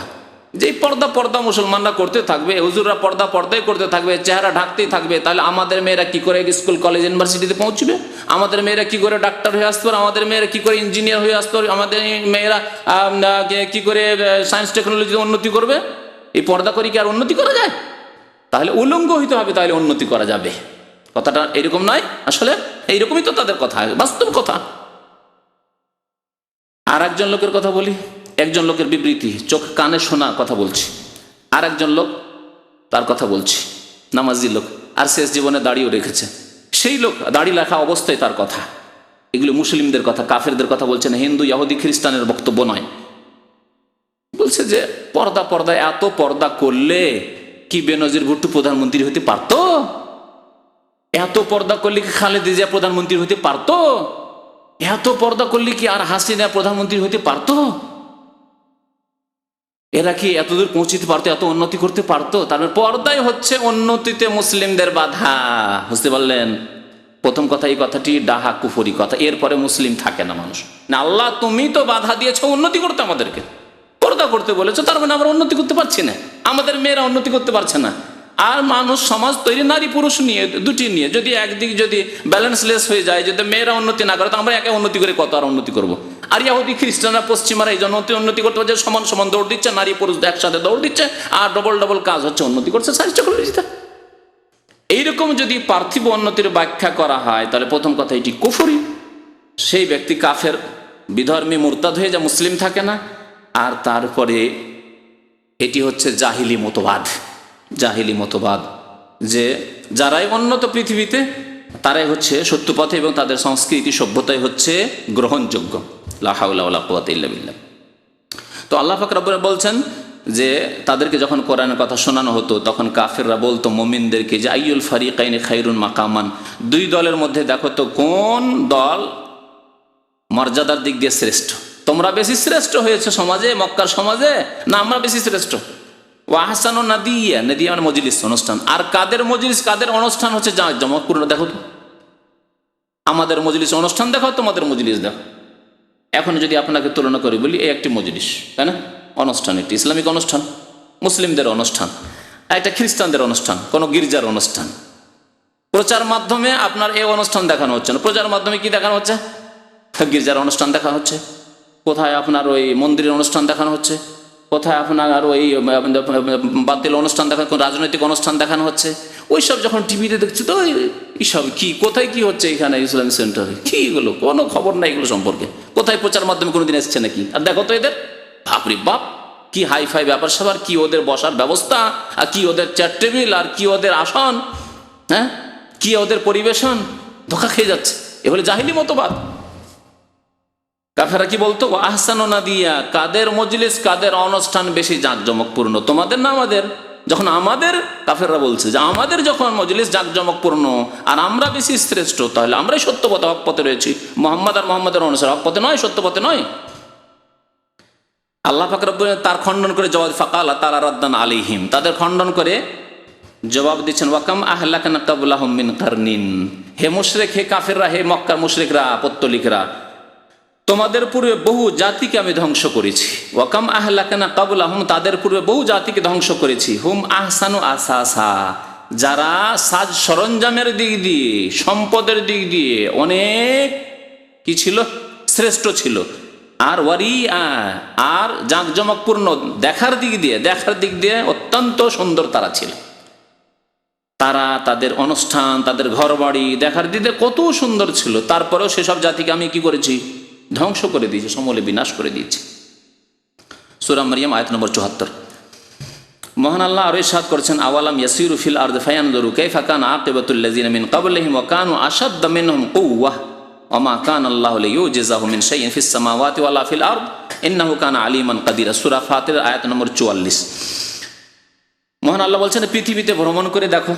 যে পর্দা মুসলমানরা করতে থাকবে, হুজুররা পর্দাই করতে থাকবে, চেহারা ঢাকতেই থাকবে, তাহলে আমাদের মেয়েরা কি করে স্কুল কলেজ ইউনিভার্সিটিতে পৌঁছবে? আমাদের মেয়েরা কি করে ডাক্তার হয়ে আসতে পারে? আমাদের মেয়েরা কি করে ইঞ্জিনিয়ার হয়ে আসতে পারে? আমাদের মেয়েরা কি করে সায়েন্স টেকনোলজিতে উন্নতি করবে? এই পর্দা করে কি আর উন্নতি করা যায়? তাহলে উলঙ্গ হইতে হবে, তাহলে উন্নতি করা যাবে। কথাটা এরকম নয়, আসলে এইরকমই তো তাদের কথা, বাস্তব কথা। আর একজন লোকের কথা বলি, একজন লোকের বিবৃতি, চোখ কানে শোনা কথা বলছি। আর একজন লোক, তার কথা বলছি, নামাজি লোক, আর শেষ জীবনে দাড়িও রেখেছে। সেই লোক দাড়ি লেখা অবস্থায় তার কথা, এগুলো মুসলিমদের কথা, কাফেরদের কথা বলছে না, হিন্দু ইহুদি খ্রিস্টানের বক্তব্য নয়। বলছে যে পর্দা এত পর্দা করলে কি বেনজির ভুট্টো প্রধানমন্ত্রী হতে পারত? এত পর্দা করলে কি খালেদা জিয়া প্রধানমন্ত্রী হতে পারত? এত পর্দা করলে কি আর হাসিনা প্রধানমন্ত্রী হতে পারত? এরা কি এতদূর পৌঁছিতে পারতো, এত উন্নতি করতে পারতো? তার পর্দায় হচ্ছে উন্নতিতে মুসলিমদের বাধা। বুঝতে পারলেন? প্রথম কথা এই কথাটি ডাহা কুফরি কথা। এরপরে মুসলিম থাকে না মানুষ। না, আল্লাহ তুমি তো বাধা দিয়েছো উন্নতি করতে, আমাদেরকে পর্দা করতে বলেছো, তার মানে আমরা উন্নতি করতে পারছি না, আমাদের মেয়েরা উন্নতি করতে পারছে না। আর মানুষ সমাজ তৈরি নারী পুরুষ নিয়ে, দুটি নিয়ে, যদি একদিক যদি ব্যালেন্সলেস হয়ে যায়, যদি মেয়েরা উন্নতি না করে, তো আমরা একে উন্নতি করে কত আর উন্নতি করবো? আর ইহুদি খ্রিস্টানরা পশ্চিমারা এই জন্য উন্নতি করতে পারছে, সমান সমান দৌড় দিচ্ছে, নারী পুরুষ একসাথে দৌড় দিচ্ছে, আর ডবল ডবল কাজ হচ্ছে, উন্নতি করছে সাহায্য। এইরকম যদি পার্থিব উন্নতির ব্যাখ্যা করা হয়, তাহলে প্রথম কথা এটি কুফরি। সেই ব্যক্তি কাফের, বিধর্মী, মুরতাদ হয়ে যা মুসলিম থাকে না। আর তারপরে এটি হচ্ছে জাহিলি মতবাদ। জাহিলি মতবাদ যে যারাই উন্নত পৃথিবীতে, তারাই হচ্ছে সত্য পথে এবং তাদের সংস্কৃতি সভ্যতাই হচ্ছে গ্রহণযোগ্য। লা হাওলা ওয়ালা কুওয়াতা ইল্লা বিল্লাহ। তো আল্লাহ পাক রব্বুল বলছেন যে তাদেরকে যখন কোরআনের কথা শোনানো হতো, তখন কাফেররা বলতো মুমিনদেরকে যে আইয়ুল ফারিকাইনি খায়রুন মাকামান, দুই দলের মধ্যে দেখো তো কোন দল মর্যাদার দিক দিয়ে শ্রেষ্ঠ। তোমরা বেশি শ্রেষ্ঠ হয়েছে সমাজে, মক্কার সমাজে, না আমরা বেশি শ্রেষ্ঠ? ওয়াহসানু নাদিয়া, নাদিয়া মানে মজলিস, অনুষ্ঠান। আর কাদের মজলিস, কাদের অনুষ্ঠান হচ্ছে জাঁকজমকপূর্ণ? দেখো তো, আমাদের মজলিস অনুষ্ঠান দেখো, তোমাদের মজলিস দেখো। এখন যদি আপনাকে তুলনা করি, বলি এই একটি মজলিস, তাই না? অনুষ্ঠান, একটি ইসলামিক অনুষ্ঠান, মুসলিমদের অনুষ্ঠান, একটা খ্রিস্টানদের অনুষ্ঠান, কোনো গির্জার অনুষ্ঠান। প্রচার মাধ্যমে আপনার এই অনুষ্ঠান দেখানো হচ্ছে না, প্রচার মাধ্যমে কি দেখানো হচ্ছে? গির্জার অনুষ্ঠান দেখানো হচ্ছে। কোথায় আপনার ওই মন্দিরের অনুষ্ঠান দেখানো হচ্ছে, কোথায় আপনার ওই বাতিল অনুষ্ঠান দেখানো, রাজনৈতিক অনুষ্ঠান দেখানো হচ্ছে। ওইসব যখন টিভিতে দেখছি, তো এইসব কি, কোথায় কি হচ্ছে এখানে ইসলামিক সেন্টারে, কি এগুলো? কোনো খবর নাই এগুলো সম্পর্কে। কোথায় প্রচার মাধ্যমে কোনোদিন এসছে নাকি? আর দেখো তো এদের, বাপরে বাপ, কি হাইফাই ব্যাপার স্যাপার, কি ওদের বসার ব্যবস্থা, আর কি ওদের চেয়ার টেবিল, আর কি ওদের আসন, হ্যাঁ, কি ওদের পরিবেশন। ধোকা খেয়ে যাচ্ছে। এ হলো জাহিলি মতবাদ। কাফেররা কি বলতো? আহসানু নাদিয়া, কাদের মজলিস, কাদের অনুষ্ঠান বেশি জাঁকজমকপূর্ণ, তোমাদের না আমাদের? যখন আমাদের, কাফেররা বলছে যে আমাদের যখন মজলিস জাঁকজমকপূর্ণ আর আমরা বেশি শ্রেষ্ঠ, তাহলে আমরাই সত্য পথে, হক পথে রয়েছি। মোহাম্মদ আর মোহাম্মদের অনুসার হক পথে নয়, সত্য পথে নয়। আল্লাহ পাক রব্বুল তার খণ্ডন করে জবাব, ফাকালা তাআলা রাদ্দান আলাইহিম, তাদের খণ্ডন করে জবাব দিচ্ছেন, ওয়াকাম আহলাকনা ক্বাবলাহুম মিন কারনিন, হে মুশরিক, হে কাফেররা, হে মক্কার মুশরিকরা, পত্তলিকরা, তোমাদের পূর্বে বহু জাতিকে আমি ধ্বংস করেছি। ওয়াকাম আহলাকনা ক্বাবলাহুম, তাদের পূর্বে বহু জাতিকে ধ্বংস করেছি। হুম আহসানু আসাসা, যারা সাজ সরঞ্জামের দিক দিয়ে, সম্পদের দিক দিয়ে অনেক কি ছিল? শ্রেষ্ঠ ছিল। আর ওয়ারিআ, আর জাঁকজমকপূর্ণ দেখার দিক দিয়ে অত্যন্ত সুন্দর তারা ছিল। তারা তাদের অনুষ্ঠান, তাদের ঘর বাড়ি দেখার দিক দিয়ে কত সুন্দর ছিল। তারপরেও সেসব জাতিকে আমি কি করেছি? ধ্বংস করে দিয়েছি, সমূলে বিনাশ করে দিয়েছি। সূরা মারইয়াম আয়াত নম্বর ৭৪। মহান আল্লাহ আরো ইরশাদ করেছেন, আওয়ালাম ইয়াসিরু ফিল আরদি ফায়ানজুরু কাইফা কানা আকিবাতুল লাযিনা মিন ক্বাবলিহিম ওয়া কানু আশাদ্দা মিনহুম কুওয়াহ ওয়া মা কানা আল্লাহু লিইউজিজাহু মিন শাইইন ফিস সামাওয়াতি ওয়ালা ফিল আরদ ইন্নাহু কানা আলিমান কাদিরা। সূরা ফাতির আয়াত নম্বর ৪৪। মহান আল্লাহ বলছেন, পৃথিবীতে ভ্রমণ করে দেখো।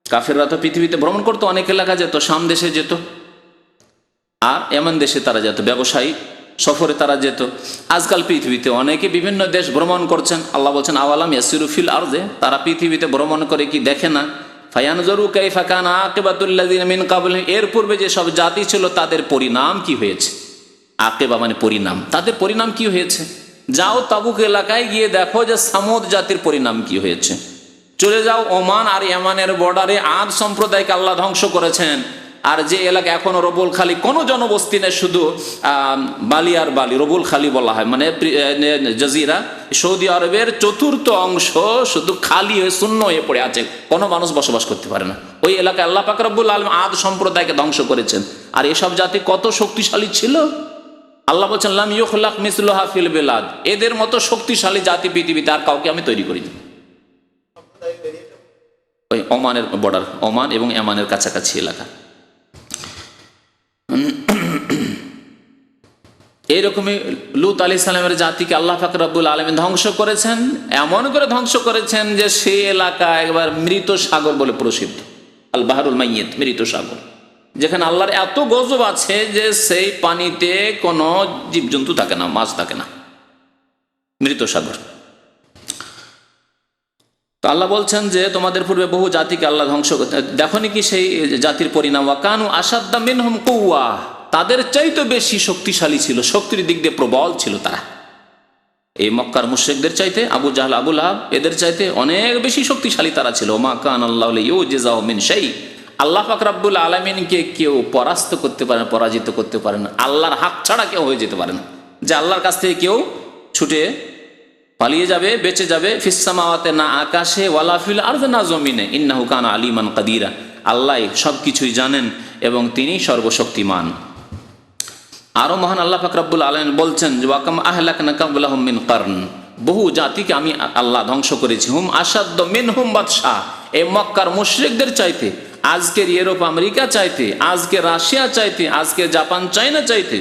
কাফেররা তো পৃথিবীতে ভ্রমণ করতো, অনেক এলাকা যেত, শাম দেশে যেত, আর এমন দেশে তারা যেত, ব্যবসায়ী সফরে তারা যেত। আজকাল পৃথিবীতে অনেকে বিভিন্ন দেশ ভ্রমণ করছেন। আল্লাহ বলছেন, আওয়ালাম ইয়াসিরু ফিল আরদে, তারা পৃথিবীতে ভ্রমণ করে কি দেখে না? ফায়ানজুরু কাইফা কানা আকিবাতুল লাযিনা মিন ক্বাবলিহিম, এর পূর্বে যে সব জাতি ছিল তাদের পরিণাম কি হয়েছে। আকিবা মানে পরিণাম, তাদের পরিণাম কি হয়েছে। যাও তাবুক এলাকায় গিয়ে দেখো যে সামুদ জাতির পরিণাম কি হয়েছে। চলে যাও ওমান আর ইয়ামানের বর্ডারে, আদ সম্প্রদায়কে আল্লাহ ধ্বংস করেছেন। আর যে এলাকা এখনো রবুল খালি, কোনো জনবস্তি নেই, শুধু বালি আর বালি, রবুল খালি বলা হয়, মানে জাজিরা, সৌদি আরবের চতুর্থ অংশ শুধু খালি হয়ে শূন্য হয়ে পড়ে আছে, কোনো মানুষ বসবাস করতে পারে না। ওই এলাকায় আল্লাহ পাক রব্বুল আলামিন আদ সম্প্রদায়কে ধ্বংস করেছেন। আর এসব জাতি কত শক্তিশালী ছিল। আল্লাহ বলছেন, লাম ইউখলাক মিসলুহা ফিল বিলাদ, এদের মতো শক্তিশালী জাতি পৃথিবীতে আর কাউকে আমি তৈরি করিনি। ওই ওমানের বর্ডার, ওমান এবং ইয়ামানের কাছাকাছি এলাকা। এইরকমই লূত আলাইহিস সালামের জাতিকে আল্লাহ পাক রব্বুল আলামিন ধ্বংস করেছেন। এমন করে ধ্বংস করেছেন যে সেই এলাকা একবার মৃত সাগর বলে প্রসিদ্ধ। আল বাহরুল মাইয়িত, মৃত সাগর, যেখানে আল্লাহর এত গজব আছে যে সেই পানিতে কোনো জীবজন্তু থাকে না, মাছ থাকে না। মৃত সাগর। তো আল্লাহ বলছেন যে তোমাদের পূর্বে বহু জাতিকে আল্লাহ ধ্বংস করতে, দেখো কি সেই জাতির পরিণাম, ওয়াকানু আসাদ্দা মিনহুম কুওয়া, তাদের চাইতে বেশি শক্তিশালী ছিল, শক্তির দিক দিয়ে প্রবল ছিল তারা। এই মক্কার মুশরিকদের চাইতে, আবু জাহল আবু লাহাব এদের চাইতে অনেক বেশি শক্তিশালী তারা ছিল। মা কান আল্লাহু লিইউজিজাহু মিন শাই, আল্লাহ পাক রব্বুল আলামিনকে কেউ পরাস্ত করতে পারে না, পরাজিত করতে পারে না, আল্লাহর হাত ছাড়া কেউ হয়ে যেতে পারে না, যে আল্লাহর কাছ থেকে কেউ ছুটে পালিয়ে যাবে, বেঁচে যাবে। ফিস সামাওয়াতে, না আকাশে, ওয়ালা ফিল আরদি, না জমিনে, ইন্নাহু কানা আলিমান কাদিরা, আল্লাহ সব কিছুই জানেন এবং তিনি সর্বশক্তিমান। আরো মহান আল্লাহ পাক রব্বুল আলামিন বলছেন যে ওয়াকাম আহলাকনা কাবলাহুম মিন কারন, বহু জাতিকে আমি আল্লাহ ধ্বংস করেছি। হুম আসাদ্দ মিনহুম বাদশা, এই মক্কার মুশরিকদের চাইতে, আজকের ইউরোপ আমেরিকা চাইতে, আজকে রাশিয়া চাইতে, আজকে জাপান চায়না চাইতে,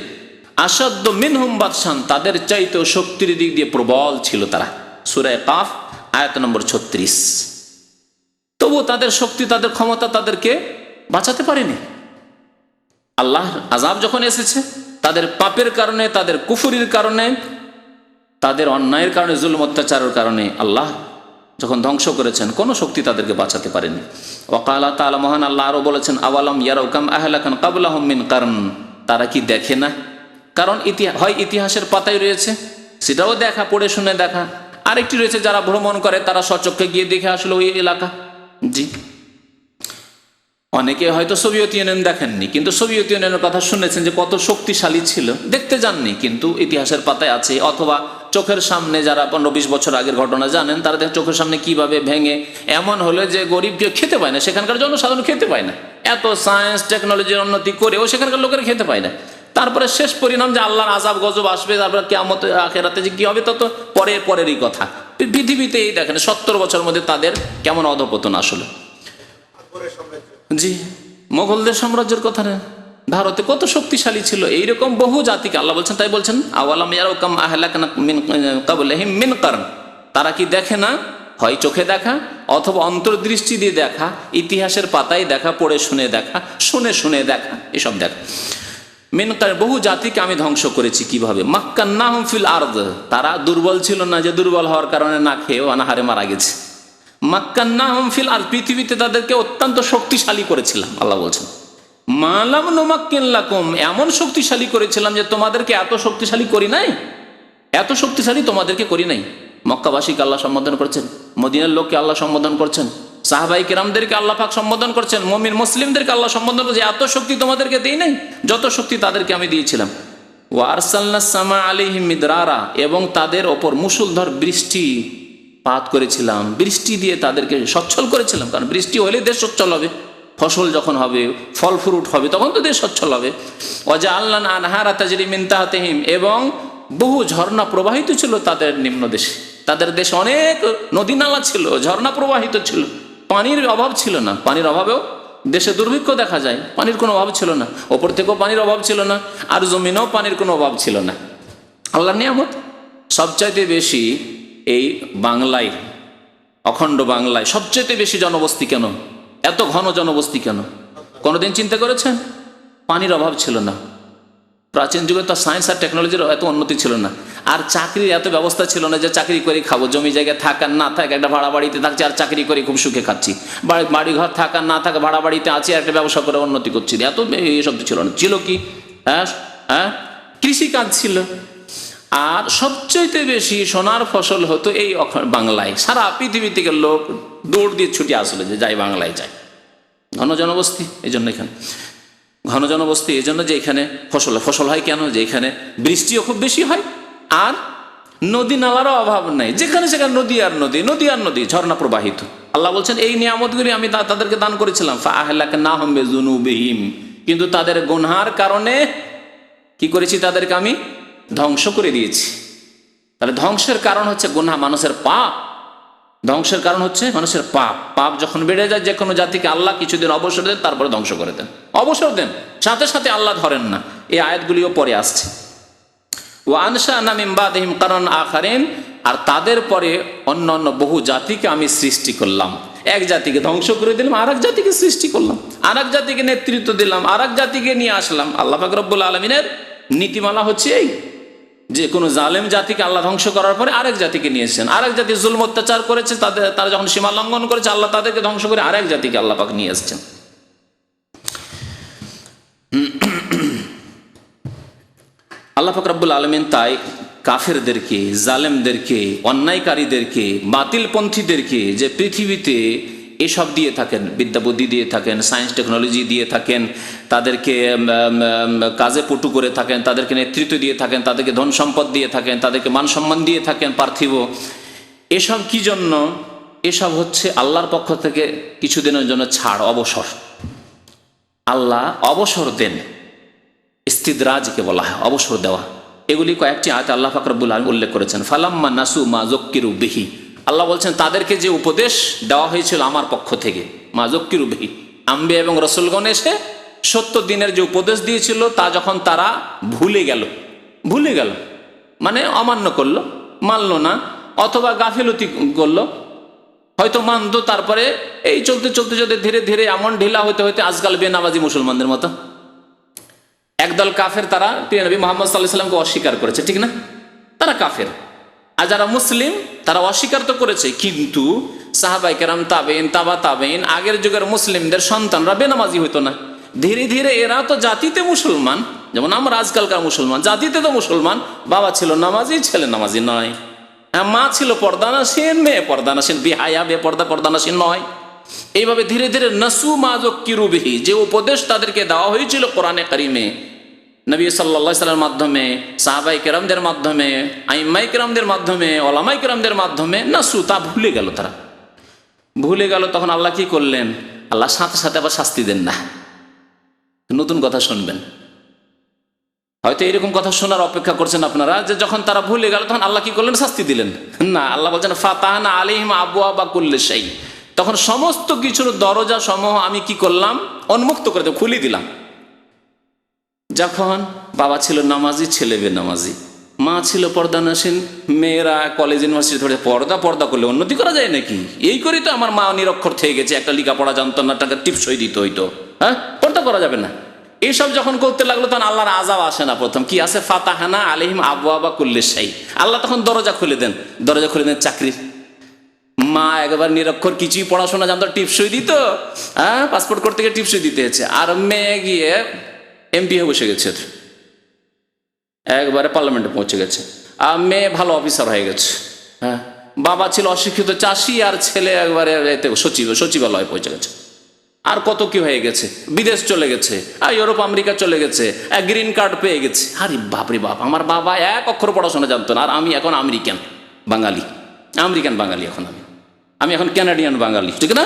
আসাদ্দ মিনহুম বাদশান, তাদের চাইতেও শক্তির দিক দিয়ে প্রবল ছিল তারা। সূরা কাফ আয়াত নম্বর 36। তবু তাদের শক্তি, তাদের ক্ষমতা তাদেরকে বাঁচাতে পারেনি। আল্লাহর আযাব যখন এসেছে, তাদের পাপের কারণে, তাদের কুফরির কারণে, তাদের অন্যায়ের কারণে, জুলম অত্যাচারের কারণে আল্লাহ যখন ধ্বংস করেছেন, কোনো শক্তি তাদেরকে বাঁচাতে পারেনি। ওয়াকালা তাআলা, মহান আল্লাহ আরো বলেছেন, আওয়ালাম ইয়ারাউ কাম আহলাকান কাবলাহুম মিন কারন, তারা কি দেখে না? কারণ হয় ইতিহাসের পাতায় রয়েছে, সেটাও দেখা, পড়ে শুনে দেখা। আরেকটি রয়েছে যারা ভ্রমণ করে, তারা স্বচক্ষে গিয়ে দেখে আসলো ওই এলাকা। জি, অনেকে হয়তো সোভিয়েত ইউনিয়ন দেখেননি, কিন্তু সোভিয়েত ইউনিয়নের কথা শুনেছেন যে কত শক্তিশালী ছিল, দেখতে যাননি, কিন্তু ইতিহাসের পাতায় আছে। অথবা চোখের সামনে যারা 15-20 বছর আগের ঘটনা জানেন, তারা দেখেন চোখের সামনে কিভাবে ভেঙে এমন হলো যে গরিব কেউ খেতে পায় না, সেখানকার জনসাধারণ খেতে পায় না, এত সায়েন্স টেকনোলজির উন্নতি করেও সেখানকার লোকেরা খেতে পায় না। তারপরে শেষ পরিণাম যে আল্লাহর আযাব গজব আসবে, তারপরে কিয়ামত আখিরাতে যে কি হবে তত পরেরই কথা। পৃথিবীতে এই দেখেন 70 বছরের মধ্যে তাদের কেমন অধপতন আসলে। জি, মোগলদের সাম্রাজ্যের কথা না, ভারতে কত শক্তিশালী ছিল। এইরকম বহু জাতিকে আল্লাহ বলছেন, তাই বলছেন আওয়ালাম ইয়ারাউ কাম আহলাকনা মিন ক্বাবলিহিম মিন কারন, তারা কি দেখে না? হয় চোখে দেখা, অথবা অন্তর্দৃষ্টি দিয়ে দেখা, ইতিহাসের পাতায় দেখা, পড়ে শুনে দেখা, শুনে দেখা, এসব দেখা। মিন কারন, বহু জাতিকে আমি ধ্বংস করেছি কিভাবে? মাক্কান্নাহুম ফিল আরদ, তারা দুর্বল ছিল না, যে দুর্বল হওয়ার কারণে না খেয়ে অনাহারে মারা গেছে। মাক্কান্নাহুম ফিল আরদ, পৃথিবীতে তাদেরকে অত্যন্ত শক্তিশালী করেছিলাম। আল্লাহ বলছেন মা লাম নুমাক্কিন লাকুম, এমন শক্তিশালী করেছিলাম যে তোমাদেরকে এত শক্তিশালী করি নাই, এত শক্তিশালী তোমাদেরকে করি নাই। মক্কাবাসীকে আল্লাহ সম্বোধন করছেন, মদিনার লোককে আল্লাহ সম্বোধন করছেন, সাহাবাই কেরামদেরকে আল্লাহ পাক সম্বোধন করছেন, মুমিন মুসলিমদেরকে আল্লাহ সম্বোধন করছে, এত শক্তি তোমাদেরকে দেই নাই যত শক্তি তাদেরকে আমি দিয়েছিলাম। ওয়া আরসালনাস সামা আলাইহিম মিদরারা, এবং তাদের ওপর মুষলধার বৃষ্টি পাত করেছিলাম, বৃষ্টি দিয়ে তাদেরকে সচ্ছল করেছিলাম। কারণ বৃষ্টি হলে দেশ সচ্ছল হবে, ফসল যখন হবে, ফল ফ্রুট হবে, তখন তো দেশ সচ্ছল হবে। ওয়াজআলনা আনহারা তাজরি মিন তাহতিহিম, এবং বহু ঝর্ণা প্রবাহিত ছিল তাদের নিম্ন দেশে। তাদের দেশে অনেক নদী নালা ছিল, ঝর্ণা প্রবাহিত ছিল, পানির অভাব ছিল না। পানির অভাবেও দেশে দুর্ভিক্ষ দেখা যায়, পানির কোনো অভাব ছিল না, ওপর থেকেও পানির অভাব ছিল না, আর জমিনেও পানির কোনো অভাব ছিল না। আল্লাহর নিয়ামত। সবচাইতে বেশি এই বাংলায়, অখণ্ড বাংলায় সবচেয়ে বেশি জনবসতি কেন? এত ঘন জনবসতি কেন? কোনোদিন চিন্তা করেছেন? পানির অভাব ছিল না। প্রাচীন যুগে তো সায়েন্স আর টেকনোলজির এত উন্নতি ছিল না, আর চাকরির এত ব্যবস্থা ছিল না যে চাকরি করে খাবো, জমি জায়গায় থাক আর না থাক, একটা ভাড়া বাড়িতে থাকছি আর চাকরি করে খুব সুখে খাচ্ছি, বাড়ি ঘর থাক আর না থাক, ভাড়া বাড়িতে আছি আর একটা ব্যবসা করে উন্নতি করছি, এত এইসব ছিল না। ছিল কি? কৃষিকাজ ছিল। আর সবচেয়ে বেশি সোনার ফসল হতো এই বাংলায়। সারা পৃথিবী থেকে লোক দৌড় দিয়ে ছুটে আসলে যে যাই বাংলায় যায়। ঘন জনবস্তি এই জন্য, এখানে ঘন জনবস্তি এই জন্য যে এখানে ফসল হয় কেন? যে এখানে বৃষ্টিও খুব বেশি হয়, আর নদী নালারও অভাব নাই, যেখানে সেখানে নদী আর নদী, ঝর্ণা প্রবাহিত। আল্লাহ বলছেন এই নিয়ামতগুলি আমি তাদেরকে দান করেছিলাম। ফাআহলাকনাহুম বিযুনুবিহিম, কিন্তু তাদের গুনহার কারণে কি করেছি? তাদেরকে আমি ধ্বংস করে দিয়েছি। তাহলে ধ্বংসের কারণ হচ্ছে গুনাহ, মানুষের পাপ। ধ্বংসের কারণ হচ্ছে মানুষের পাপ। পাপ যখন বেড়ে যায়, যে কোনো জাতিকে আল্লাহ কিছুদিন অবসর দেন, তারপরে ধ্বংস করে দেন। অবসর দেন, সাথে সাথে আল্লাহ ধরেন না। এই আয়াতগুলিও পরে আসছে। ওয়া আনশা'না মিন বাদিহিম কারণ আখারিন, আর তাদের পরে অন্য বহু জাতিকে আমি সৃষ্টি করলাম। এক জাতিকে ধ্বংস করে দিলাম, আর এক জাতিকে সৃষ্টি করলাম, আর এক জাতিকে নেতৃত্ব দিলাম, আর এক জাতিকে নিয়ে আসলাম। আল্লাহ পাক রব্বুল আলামিনের নীতিমালা হচ্ছে এই। যে কোনো জালেম জাতিকে আল্লাহ ধ্বংস করার পরে আরেক জাতিকে নিয়েছেন, আরেক জাতি জুলম অত্যাচার করেছে, তারা যখন সীমা লঙ্ঘন করেছে আল্লাহ তাদেরকে ধ্বংস করে আরেক জাতিকে আল্লাহ পাক নিয়ে এসছেন। আল্লাহ পাক রব্বুল আলামিন তাই কাফেরদেরকে, জালেমদেরকে, অন্যায়কারীদেরকে, বাতিলপন্থীদেরকে যে পৃথিবীতে এসব দিয়ে থাকেন, বিদ্যা বুদ্ধি দিয়ে থাকেন, সায়েন্স টেকনোলজি দিয়ে থাকেন, তাদেরকে কাজে পটু করে থাকেন, তাদেরকে নেতৃত্ব দিয়ে থাকেন, তাদেরকে ধন সম্পদ দিয়ে থাকেন, তাদেরকে মান সম্মান দিয়ে থাকেন পার্থিব, এসব কি জন্য? এসব হচ্ছে আল্লাহর পক্ষ থেকে কিছুদিনের জন্য ছাড়, অবসর। আল্লাহ অবসর দেন, ইস্তিদরাজকে বলা হয় অবসর দেওয়া। এগুলি কয়েকটি আয়াতে আল্লাহ পাক রব্বুল আলামিন উল্লেখ করেছেন। ফালাম্মা নাসু মা যুক্কিরু বিহি, আল্লাহ বলছেন তাদেরকে যে উপদেশ দেওয়া হয়েছিল আমার পক্ষ থেকে, মা যুক্কিরু বিহি, আম্বিয়া এবং রাসূলগণ এসে ৭০ দিনের যে উপদেশ দিয়েছিল তা যখন তারা ভুলে গেল মানে অমান্য করলো, মানলো না, অথবা গাফিলতি করলো, হয়তো মানতো, তারপরে এই চলতে চলতে যদি ধীরে ধীরে এমন ঢিলা হতে হতে আজকাল বেনামাজি মুসলমানদের মতো একদল কাফের, তারা প্রিয় নবী মুহাম্মদ সাল্লাল্লাহু আলাইহি ওয়াসাল্লামকে অস্বীকার করেছে, ঠিক না? তারা কাফের। আর যারা মুসলিম তারা অস্বীকার তো করেছে, কিন্তু সাহাবায়ে কেরাম, তাবেঈন, তাবা তাবেঈন, আগের যুগের মুসলিমদের সন্তানরা বেনামাজি হইতো না। ধীরে ধীরে এরা তো জাতিতে মুসলমান, যেমন আমরা আজকালকার মুসলমান, জাতিতে তো মুসলমান, বাবা ছিল নামাজি, ছেলে নামাজি নয়, মা ছিল পর্দানাসীন, মেয়ে পর্দানাসীন, বিহায়া বেপর্দা পর্দানাসীন নয়। এইভাবে ধীরে ধীরে নাসু মা যুক্কিরু বিহি, যে উপদেশ তাদেরকে দেওয়া হয়েছিল কোরআনে কারিমে, নবী সাল্লাল্লাহু আলাইহি ওয়াসাল্লামের মাধ্যমে, সাহাবায়ে কেরামদের মাধ্যমে, আইম্মায়ে কেরামদের মাধ্যমে, উলামায়ে কেরামদের মাধ্যমে, নাসু, তা ভুলে গেল। তারা ভুলে গেল, তখন আল্লাহ কি করলেন? আল্লাহ সাথে সাথে আবার শাস্তি দেন না। নতুন কথা শুনবেন, হয়তো এরকম কথা শোনার অপেক্ষা করছেন আপনারা, যে যখন তারা ভুলে গেল তখন আল্লাহ কি করলেন? শাস্তি দিলেন না। আল্লাহ বলছেন ফাতাহনা আলাইহিম আবওয়াবা কুল্লি শাই, তখন সমস্ত কিছুর দরজা সমূহ আমি কি করলাম? উন্মুক্ত করে দিলাম, খুলে দিলাম। যখন বাবা ছিল নামাজি, ছেলে বেনামাজি, মা ছিল পর্দানাসীন, মেয়েরা কলেজ ইউনিভার্সিটি ধরে পর্দা করলে উন্নতি করা যায় নাকি? এই করেই তো আমার মা নিরক্ষর থেকে গেছে, একটা লেখাপড়া জানতো না, টাকা টিপসই দিতে হইতো, হ্যাঁ, পর্দা করা যাবে না। এইসব যখন করতে লাগলো তখন আল্লাহর আযাব আসে না। প্রথম কি আছে? ফাতাহানা আলাইহিম আবওয়াবা কুল্লি শাই, আল্লাহ তখন দরজা খুলে দেন চাকরির। মা একবার নিরক্ষর, কিছুই পড়াশোনা জানতো, টিপসই দিত, হ্যাঁ, পাসপোর্ট করতে গিয়ে টিপসই দিতে হচ্ছে। আর মেয়ে গিয়ে এমপি হয়ে বসে গেছে, একবারে পার্লামেন্টে পৌঁছে গেছে, আর মেয়ে ভালো অফিসার হয়ে গেছে। হ্যাঁ, বাবা ছিল অশিক্ষিত চাষি, আর ছেলে একবারে সচিবালয়ে পৌঁছে গেছে। আর কত কি হয়ে গেছে, বিদেশ চলে গেছে, আর ইউরোপ আমেরিকা চলে গেছে, গ্রিন কার্ড পেয়ে গেছে। আরে বাপরে বাপ, আমার বাবা এক অক্ষর পড়াশোনা জানতো না, আর আমি এখন আমেরিকান বাঙালি এখন আমি এখন ক্যানাডিয়ান বাঙালি, ঠিক না?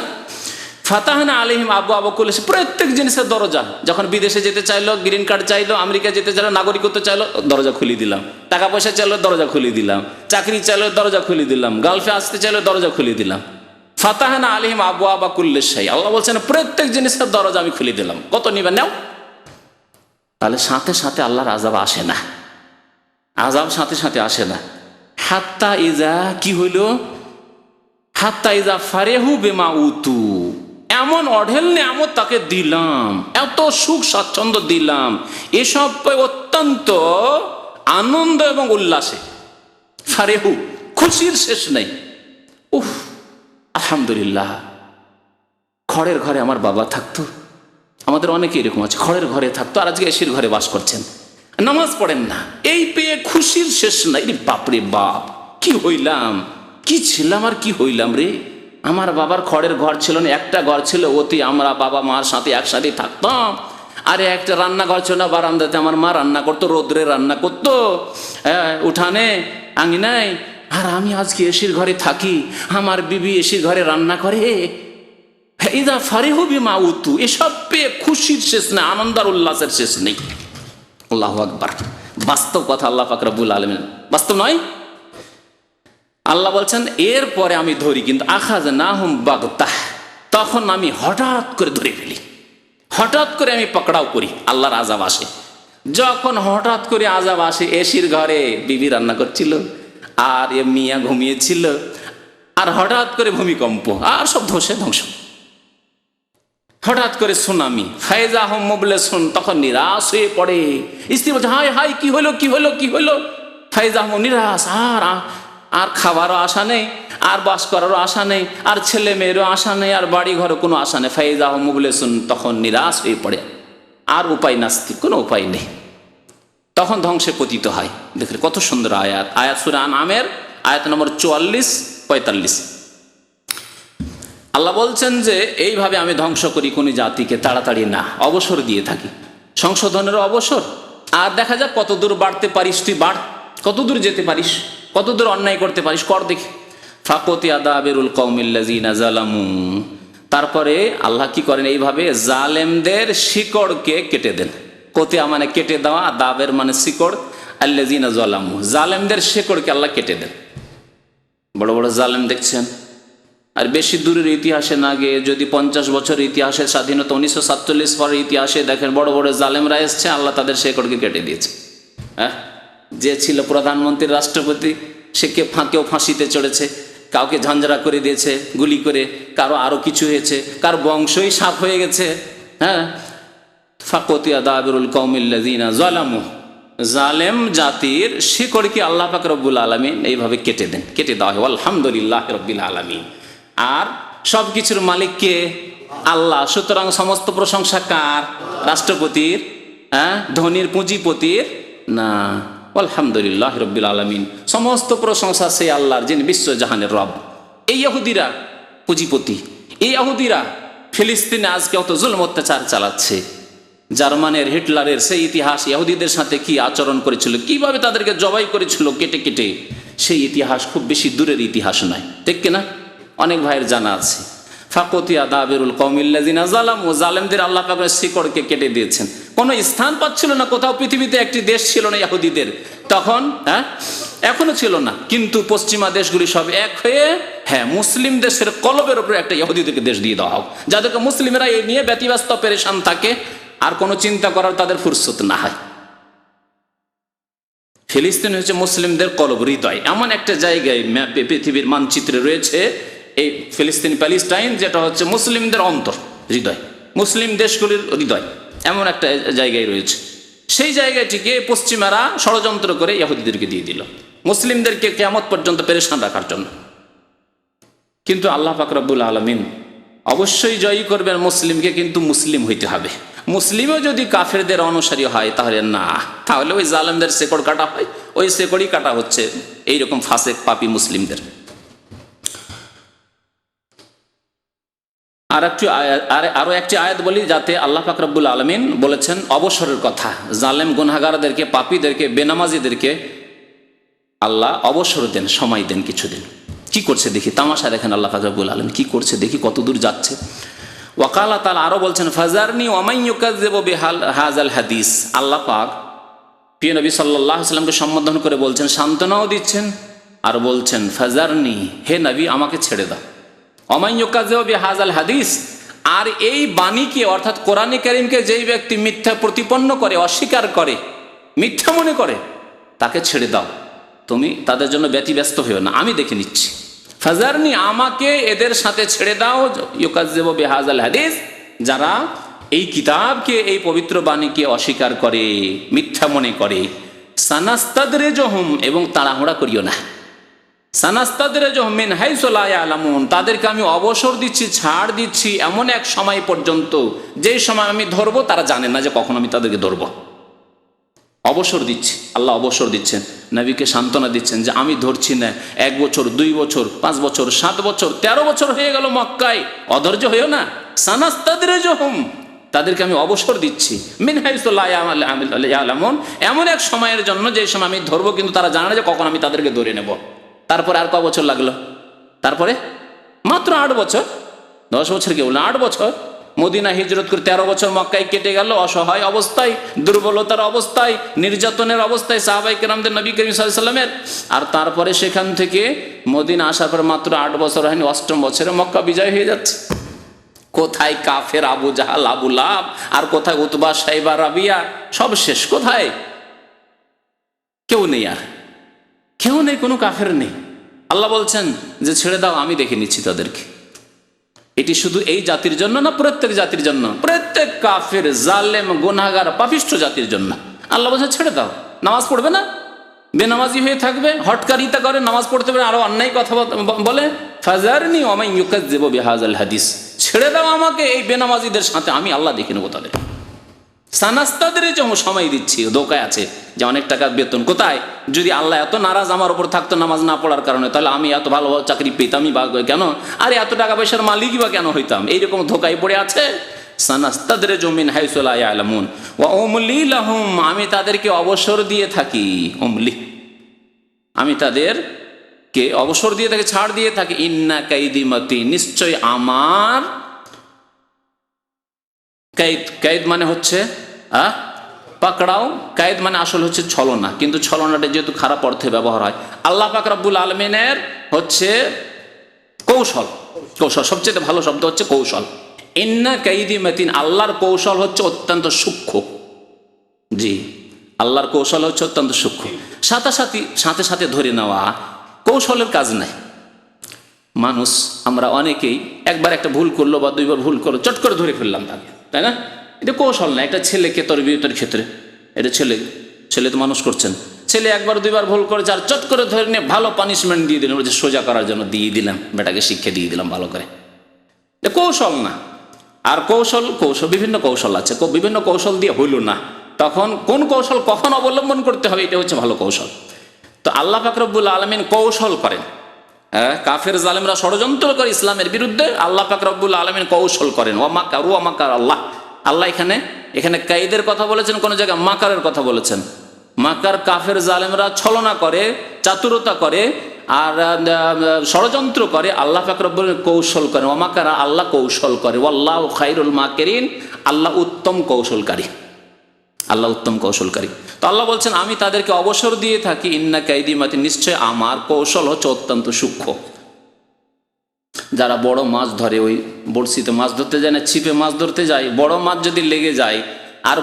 ফাতাহানা আলাইহিম আবওয়াবা কুল্লি শাই, প্রত্যেক জিনিসের দরজা। যখন বিদেশে যেতে চাইলো, গ্রিন কার্ড চাইলো, আমেরিকা যেতে চাইলো, নাগরিকত্ব চাইলো, দরজা খুলে দিলাম। টাকা পয়সা চাইলো, দরজা খুলে দিলাম। চাকরি চাইলো, দরজা খুলে দিলাম। গালফে আসতে চাইলো, দরজা খুলে দিলাম। ফাতাহানা আলাইহিম আবওয়াবা কুল্লি শাই, আল্লাহ বলছেন প্রত্যেক জিনিসের দরজা আমি খুলে দিলাম, কত নিবেন নাও। তাহলে সাথে সাথে আল্লাহর আযাব আসে না, আযাব সাথে সাথে আসে না। হাত্তা ইজা কি হইল? হাত্তা ইজা ফারেহু বিমা উতু, এমন অঢেল নিয়ামত তাকে দিলাম, এত সুখ স্বাচ্ছন্দ্য দিলাম, এসব অত্যন্ত আনন্দ এবং উল্লাসে, ফারেহু, খুশির শেষ নেই। উফ, আলহামদুলিল্লাহ, খড়ের ঘরে আমার বাবা থাকতো, আমাদের অনেকে এরকম আছে, খড়ের ঘরে থাকতো, আর আজকে এসির ঘরে বাস করছেন, নামাজ পড়েন না, এই পেয়ে খুশির শেষ নাই। বাপরে বাপ, কি হইলাম, কি ছিলাম আর কি হইলাম রে। আমার বাবার খড়ের ঘর ছিল না, একটা ঘর ছিল, অতি আমরা বাবা মার সাথে একসাথে থাকতাম। আরে একটা রান্নাঘর ছিল না, বারান্দাতে আমার মা রান্না করতো, রোদ্রে রান্না করতো, উঠানে আঙিনায়। আর আমি আজকে এসির ঘরে থাকি, আমার বিবি এসির ঘরে রান্না করে। ইজা ফারিহু বিমা উতু, এসব পেয়ে খুশির শেষ নেই, আনন্দ আর উল্লাসের শেষ নেই। আল্লাহু আকবার, বাস্তব কথা আল্লাহ পাক রব্বুল আলামিন, বাস্তব নয়। আল্লাহ বলছেন এরপরে আমি ধরি, কিন্তু আখাযনাহুম বাগতাহ, তখন আমি হঠাৎ করে ধরে ফেলি, হঠাৎ করে আমি পকড়াও করি, আল্লাহর আযাব আসে। যখন হঠাৎ করে আযাব আসে, এসির ঘরে বিবি রান্না করছিল, আর এ মিয়া ঘুমিয়েছিল, আর হঠাৎ করে ভূমিকম্প, আর সব ধ্বংস। হঠাৎ করে সুনামি, ফায়জা হুম মুবলিসুন, তখন নিরাশ হয়ে পড়ে। স্ত্রী বলছে হায় হায়, কি হলো কি হলো কি হলো? ফাইজাহম নিরাশ, আর খাবারও আশা নেই, আর বাস করারও আশা নেই, আর ছেলে মেয়েরও আশা নেই, আর বাড়ি ঘরে কোনো আশা নেই। ফাইজাহম মুবলিসুন, তখন নিরাশ হয়ে পড়ে, আর উপায় নাস্তিক, কোনো উপায় নেই, তখন ধ্বংসে পতিত হয়। দেখলে কত সুন্দর আয়াত। আয়াত সূরা আনআমের আয়াত নম্বর 44-45। আল্লাহ বলছেন যে এইভাবে আমি ধ্বংস করি কোন জাতিকে তাড়াতাড়ি না, অবসর দিয়ে থাকি, সংশোধনের অবসর। আর দেখা যাক কত দূর বাড়তে পারিস, তুই বাড়, কত দূর যেতে পারিস, কত দূর অন্যায় করতে পারিস, কর দেখি। ফাকতি আদাবিরুল কওমিল্লাযিনা জালামু, তারপরে আল্লাহ কি করেন, এইভাবে জালেমদের শিকড়কে কেটে দেন। কতিয়া মানে কেটে দেওয়া, দাবের মানে শিকড়, আল্লাযিনা জালামু, জালেমদের শিকড়কে আল্লাহ কেটে দেন। বড় বড় জালেম দেখছেন, আর বেশি দূরের ইতিহাসে না গিয়ে যদি 50 বছর ইতিহাসের স্বাধীনতা 1947 পরের ইতিহাসে দেখেন, বড় বড় জালেমরা এসছে, আল্লাহ তাদের শেকড়কে কেটে দিয়েছে। হ্যাঁ, যে ছিল প্রধানমন্ত্রী, রাষ্ট্রপতি, সে কেউ ফাঁসিতে চড়েছে, কাউকে ঝাঞ্ঝরা করে দিয়েছে গুলি করে, কারো আরো কিছু হয়েছে, কার বংশই সাফ হয়ে গেছে। হ্যাঁ, ফাকতিয়া দাবিরুল কওমিল্লাযিনা জালামু, জালেম জাতির শিকড়কে আল্লাহ পাক রব্বুল আলামিন এইভাবে কেটে দেন, কেটে দেওয়া হয়। আলহামদুলিল্লাহ রাব্বিল আলামিন। আর সব কিছুর মালিক কে? আল্লাহ। সুতরাং সমস্ত প্রশংসা কার? রাষ্ট্রপতির? হ্যাঁ, ধনীর পুঁজিপতির না। আলহামদুলিল্লাহ রাব্বিল আলামিন, সমস্ত প্রশংসা সেই আল্লাহর, যিনি বিশ্বজাহানের রব। এই ইহুদিরা পুঁজিপতি, এই ইহুদিরা ফিলিস্তিনে আজকে অত জুলম অত্যাচার চালাচ্ছে। জার্মানের হিটলারের সেই ইতিহাস, ইহুদিদের সাথে কি আচরণ করেছিল, কিভাবে তাদেরকে জবাই করেছিল কেটে কেটে, সেই ইতিহাস খুব বেশি দূরের ইতিহাস নয়, ঠিক কিনা? অনেক ভাইয়ের জানা আছে। ফাকতিয়া দাবিরুল কওমিল্লাযিনা জালামু, জালেমদের আল্লাহ পাক শিকড়কে কেটে দিয়েছেন। কোনো স্থান পাচ্ছিল না, কোথাও পৃথিবীতে একটি দেশ ছিল না ইহুদিদের তখন। হ্যাঁ, এখনো ছিল না, কিন্তু পশ্চিমা দেশগুলি সব এক হয়ে, হ্যাঁ, মুসলিম দেশের কলবের উপরে একটা ইহুদিদেরকে দেশ দিয়ে দেওয়া হোক, যাদেরকে মুসলিমেরা এই নিয়ে ব্যতিব্যস্ত পেরেশান থাকে, আর কোনো চিন্তা করার তাদের ফুরসত না হয়। ফিলিস্তিন হচ্ছে মুসলিমদের কলব, হৃদয়। এমন একটা জায়গায় পৃথিবীর মানচিত্রে রয়েছে এই ফিলিস্তিন প্যালেস্টাইন, যেটা হচ্ছে মুসলিমদের অন্তর, হৃদয়, মুসলিম দেশগুলির হৃদয়, এমন একটা জায়গায় রয়েছে। সেই জায়গাটিকে পশ্চিমারা ষড়যন্ত্র করে ইহুদিদেরকে দিয়ে দিল, মুসলিমদেরকে কিয়ামত পর্যন্ত পেরেশান রাখার জন্য। কিন্তু আল্লাহ পাক রব্বুল আলামিন অবশ্যই জয়ী করবেন মুসলিমকে, কিন্তু মুসলিম হইতে হবে। মুসলিমও যদি কাফেরদের অনুসারী হয় তাহলে না, তাহলে ওই জালেমদের শেকড় কাটা হয়, ওই শেকড়ই কাটা হচ্ছে এইরকম ফাসেক পাপী মুসলিমদের। আরো একটি আয়াত বলি, যাতে আল্লাহ পাক রব্বুল আলামিন বলেছেন অবসরের কথা। জালেম গুনাহগারদেরকে, পাপীদেরকে, বেনামাজিদেরকে আল্লাহ অবসর দেন, সময় দেন কিছুদিন। কি করছে দেখি, তামাশা দেখেন আল্লাহ পাক রব্বুল আলামিন কি করছে দেখি, কত দূর যাচ্ছে। ওয়াকালা তাআলা আরো বলছেন, ফাজারনি ওয়া মান ইউকাযযিবু বিহাযাল হাদিস। আল্লাহ পাক প্রিয় নবী সাল্লাল্লাহু আলাইহি ওয়াসাল্লামকে সম্বোধন করে বলছেন, সান্ত্বনাও দিচ্ছেন, আর বলছেন ফাজারনি, হে নবী আমাকে ছেড়ে দাও। ওয়া মান ইউকাযযিবু বিহাযাল হাদিস, আর এই বাণীকে অর্থাৎ কোরআনে কারীমকে যেই ব্যক্তি মিথ্যা প্রতিপন্ন করে, অস্বীকার করে, মিথ্যা মনে করে, তাকে ছেড়ে দাও, তুমি তাদের জন্য ব্যতিব্যস্ত হইও না, আমি দেখে নিচ্ছি। ফাজারনি, আমাকে এদের সাথে ছেড়ে দাও, ইউকাযযিবু বিহাযাল হাদিস, যারা এই কিতাবকে, এই পবিত্র বাণীকে অস্বীকার করে, মিথ্যা মনে করে। সানাস্তাদরিজুহুম, এবং তাড়াহুড়া করিও না। সানাস্তাদরিজুহুম মিন হাইসু লা ইয়ালামুন, তাদেরকে আমি অবসর দিচ্ছি, ছাড় দিচ্ছি এমন এক সময় পর্যন্ত, যেই সময় আমি ধরবো তারা জানে না যে কখন আমি তাদেরকে ধরবো। অবসর দিচ্ছি, আল্লাহ অবসর দিচ্ছেন, নবীকে সান্ত্বনা দিচ্ছেন যে আমি ধরছি না। 1 বছর, 2 বছর, 5 বছর, 7 বছর, 13 বছর হয়ে গেল মক্কায়, অধৈর্য হইও না। সানাস্তাদরিজুহুম, তাদেরকে আমি অবসর দিচ্ছি, মিন হাইসু লা ইয়ালামুন, এমন এক সময়ের জন্য যে সময় আমি ধরবো, কিন্তু তারা জানে না যে কখন আমি তাদেরকে ধরে নেব। তারপরে আর কয় বছর লাগলো? তারপরে মাত্র 8 বছর, 10 বছর কেউ না, 8 বছর। মদিনা হিজরত করে 13 বছর মক্কায় কেটে গেল, অসহায় অবস্থায়, দুর্বলতার অবস্থায়, নির্যাতনের অবস্থায় সাহাবায়ে কেরামদের, নবী করিম সাল্লাল্লাহু আলাইহি ওয়াসাল্লামের। আর তারপরে সেখান থেকে মদিনা আসার পর মাত্র 8 বছর হয়নি, 8ম বছরে মক্কা বিজয় হয়ে যাচ্ছে। কোথায় কাফের আবু জাহাল, আবু লাহাব, আর কোথায় উতবা, সাইবা, রাবিয়া, সব শেষ। কোথায়? কেউ নেই, আর কেউ নেই, কোনো কাফের নেই। আল্লাহ বলছেন যে ছেড়ে দাও, আমি দেখে নিচ্ছি তাদেরকে। এটি শুধু এই জাতির জন্য না, প্রত্যেক জাতির জন্য, প্রত্যেক কাফের, জালেম, গুনাহগার, পাপিষ্ঠ জাতির জন্য আল্লাহ বলছেন ছেড়ে দাও। নামাজ পড়বে না, বেনামাজি হয়ে থাকবে, হটকারিতা করে, নামাজ পড়তে পারে, আরো অন্যায় কথা বলে। ফাজারনি ওয়া মান ইউকাজ্জিবু বিহাযাল হাদিস, ছেড়ে দাও আমাকে এই বেনামাজিদের সাথে, আমি আল্লাহ দেখে নেবো তাদের। সানাস্তাদের যেমন সময় দিচ্ছি, ধোকায় আছে যে অনেক টাকা বেতন। কোথায়? যদি আল্লাহ এত নারাজ আমার উপর থাকতো নামাজ না পড়ার কারণে, তাহলে আমি এত ভালো চাকরি পেতামই বা কেন, আর এত টাকা পয়সার মালিকই বা কেন হইতাম? এইরকম ধোকায় পড়ে আছে। সানাস্তাদরিজুম মিন হাইসু লা ইয়ালামুন ওয়া উমলি লাহুম, আমি তাদেরকে অবসর দিয়ে থাকি। উমলি, আমি তাদেরকে অবসর দিয়ে থাকি, ছাড় দিয়ে থাকি। ইন্না কাইদি মাতিন, নিশ্চয় আমার কায়েদ। কায়েদ মানে হচ্ছে পাকড়াও। কায়েদ মানে আসল হচ্ছে ছলনা, কিন্তু ছলনাটা যেহেতু খারাপ অর্থে ব্যবহার হয়, আল্লাহ পাক রব্বুল আলমিনের হচ্ছে কৌশল। কৌশল সবচেয়ে ভালো শব্দ হচ্ছে কৌশল। ইন্না কাইদি মাতিন, আল্লাহর কৌশল হচ্ছে অত্যন্ত সূক্ষ্ম। জি, আল্লাহর কৌশল হচ্ছে অত্যন্ত সূক্ষ্ম। সাথে সাথে ধরে নেওয়া কৌশলের কাজ নাই। মানুষ আমরা অনেকেই একবার একটা ভুল করলো বা দুইবার ভুল করলো, চট করে ধরে ফেললাম তাকে, তাই না? এটা কৌশল না। একটা ছেলেকে তরবিয়তের ক্ষেত্রে, এটা ছেলে তো মানুষ করছেন, ছেলে একবার দুইবার ভুল করেছে আর চট করে ধরে নিয়ে ভালো পানিশমেন্ট দিয়ে দিলাম, যে সোজা করার জন্য দিয়ে দিলাম, বেটাকে শিক্ষা দিয়ে দিলাম ভালো করে। এটা কৌশল না। আর কৌশল বিভিন্ন কৌশল আছে, বিভিন্ন কৌশল দিয়ে হইল না, তখন কোন কৌশল কখন অবলম্বন করতে হবে, এটা হচ্ছে ভালো কৌশল। তো আল্লাহ পাক রব্বুল আলামিন কৌশল করেন। কাফের জালেমরা ষড়যন্ত্র করে ইসলামের বিরুদ্ধে, আল্লাহ পাক রব্বুল আলামিন কৌশল করেন। ওয়া মাকারু ওয়া মাকার আল্লাহ। আল্লাহ এখানে কাইদের কথা বলেছেন, কোন জায়গায় মাকারের কথা বলেছেন। মাকার, কাফের জালেমরা ছলনা করে, চাতুরতা করে আর ষড়যন্ত্র করে, আল্লাহ পাক রব্বুল কৌশল করেন। ওয়া মাকারা, আল্লাহ কৌশল করে। ওয়াল্লাহু খায়রুল মাকিরিন, আল্লাহ উত্তম কৌশলকারী। আল্লাহ উত্তম কৌশলকারী। তো আল্লাহ বলছেন আমি তাদেরকে অবসর দিয়ে থাকি। ইন্না কাইদি মাতিন, নিশ্চয় আমার কৌশল হচ্ছে অত্যন্ত সূক্ষ্ম। যারা বড় মাছ ধরে, ওই বড়শিতে মাছ ধরতে যায় না, ছিপে মাছ ধরতে যায়, বড় মাছ যদি লেগে যায় আর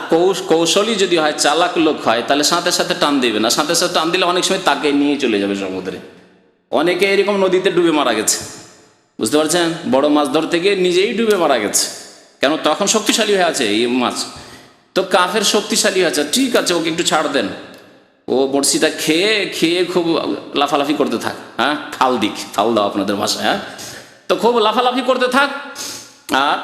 কৌশলী যদি হয়, চালাক লোক হয়, তাহলে সাথে সাথে টান দেবে না। সাথে সাথে টান দিলে অনেক সময় তাকে নিয়ে চলে যাবে সমুদ্রে। অনেকে এরকম নদীতে ডুবে মারা গেছে, বুঝতে পারছেন? বড় মাছ ধরতে গিয়ে নিজেই ডুবে মারা গেছে। কেন? তখন শক্তিশালী হয়ে আছে এই মাছ। তো কাফের শক্তিশালী আছে, ঠিক আছে ওকে একটু ছাড় দেন, ও বড়শিটা খেয়ে খুব লাফালাফি করতে থাক। হ্যাঁ, ফাল দাও আপনাদের ভাষায়। হ্যাঁ, তো খুব লাফালাফি করতে থাক, আর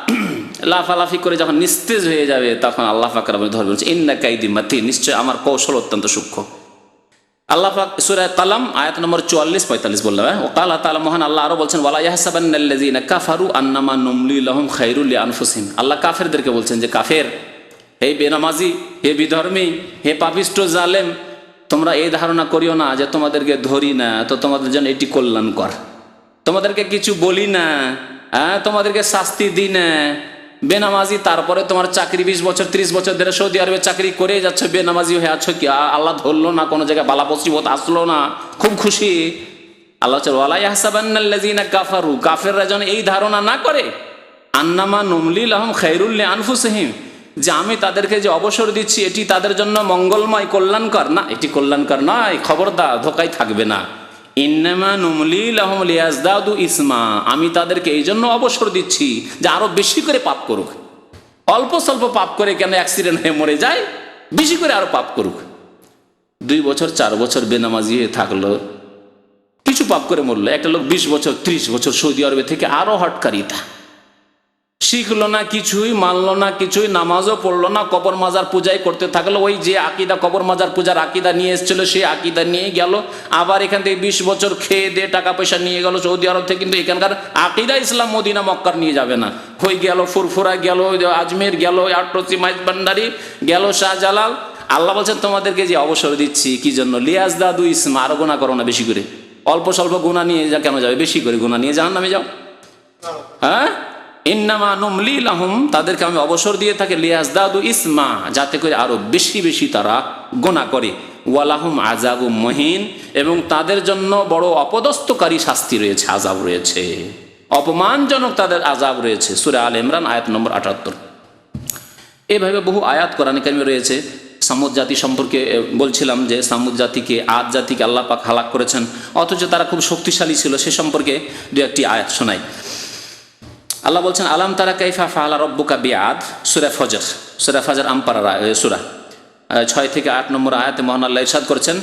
লাফালাফি করে যখন নিস্তেজ হয়ে যাবে, তখন আল্লাহ পাক রব্বুল ধরে বলছে ইন্না কাইদি মাতিন, নিশ্চয় আমার কৌশল অত্যন্ত সূক্ষ্ম। আল্লাহ পাক সূরা কালাম আয়াত নম্বর 44-45 বললাম। ও কালা তাআলা, মহান আল্লাহ আরো বলছেন ওয়ালা ইয়াহসাবান্নাল্লাযীনা কাফারু আন্নামা নুমলি লাহুম খায়রুল লিআনফুসিহিম। আল্লাহ কাফেরদেরকে বলছেন যে কাফের, হে বেনামাজি, হে বিধর্মী, হে পাপিষ্ট জালেম, তোমরা এই ধারণা করিও না যে তোমাদেরকে ধরি না তো তোমাদের জন্য এটি কল্যাণকর, তোমাদেরকে কিছু বলি না, তোমাদেরকে শাস্তি দিই না। বেনামাজি, তারপরে তোমার চাকরি 20 বছর 30 বছর ধরে সৌদি আরবে চাকরি করে যাচ্ছ, বেনামাজি হয়ে আছো, কি আল্লাহ ধরলো না? কোনো জায়গায় বালা মুসিবত আসলো না? খুব খুশি। আল্লাহ ওয়ালা ইয়াহসাবান্নাল্লাযীনা কাফারু, কাফেররা যেন এই ধারণা না করে আন্নামা নুমলি লাহুম খায়রুল লিআনফুসিহিম, যে আমি তাদেরকে যে অবসর দিচ্ছি এটি তাদের জন্য মঙ্গলময়, কল্যাণকর। না, এটি কল্যাণকর নয়, খবরদার, ধোকায় থাকবে না। ইন্নামা নুমলি লাহুম লিয়াজদাদু ইসমা, আমি তাদেরকে এই জন্য অবসর দিচ্ছি যে আরো বেশি করে পাপ করুক। অল্প স্বল্প পাপ করে কেন অ্যাক্সিডেন্ট হয়ে মরে যায়, বেশি করে আরো পাপ করুক। 2 বছর 4 বছর বেনামাজি হয়ে থাকলো, কিছু পাপ করে মরলো। একটা লোক 20 বছর 30 বছর সৌদি আরবে থেকে আরো হটকারিতা, শিখলো না কিছুই, মানলো না কিছুই, নামাজও পড়লো না, কবর মাজার পূজাই করতে থাকলো। ওই যে আকিদা, কবর মাজার পূজার আকিদা নিয়ে এসেছিল, সেই আকিদা নিয়ে গেল। আবার এখান থেকে 20 বছর খেয়ে দিয়ে টাকা পয়সা নিয়ে গেল সৌদি আরব থেকে, কিন্তু এখানকার আকিদা ইসলাম মদিনা মক্কার নিয়ে যাবে না। হয়ে গেল ফুরফুরা, গেল আজমের, গেল আটরসি মাইজ ভান্ডারি, গেল শাহজালাল। আল্লাহ বলছেন তোমাদেরকে যে অবসর দিচ্ছি কি জন্য? লিয়াজদাদু ইসমা, আরো গুনাহ করো না বেশি করে। অল্প স্বল্প গুনাহ নিয়ে যা কেন যাবে? বেশি করে গুনাহ নিয়ে জাহান্নামে যাও। হ্যাঁ, ইন্নামা নুমলি লাহুম, তাদেরকে আমি অবসর দিয়ে থাকি, লিয়াজদাদু ইসমা, যাতে করে আরো বেশি বেশি তারা গুনাহ করে। ওয়ালাহুম আযাবুম মুহিন, এবং তাদের জন্য বড় অপদস্থকারী শাস্তি রয়েছে, আযাব রয়েছে, অপমানজনক তাদের আযাব রয়েছে। সূরা আলে ইমরান আয়াত নম্বর 78। এভাবে বহু আয়াত কোরআনে কারিমে রয়েছে। সামুদ জাতি সম্পর্কে বলছিলাম যে সামুদ জাতিকে, আদ জাতিকে আল্লাহ পাক হালাক করেছেন, অথচ তারা খুব শক্তিশালী ছিল। সে সম্পর্কে 2-1টি আয়াত শোনাই। আল্লাহ বলছেন আলাম তারা কাইফা ফাআলা রাব্বুকা বিআদ, সূরা ফজর আম্পারা সূরা 6 থেকে 8 নম্বর আয়াতে মহান আল্লাহ ইরশাদ করেছেন,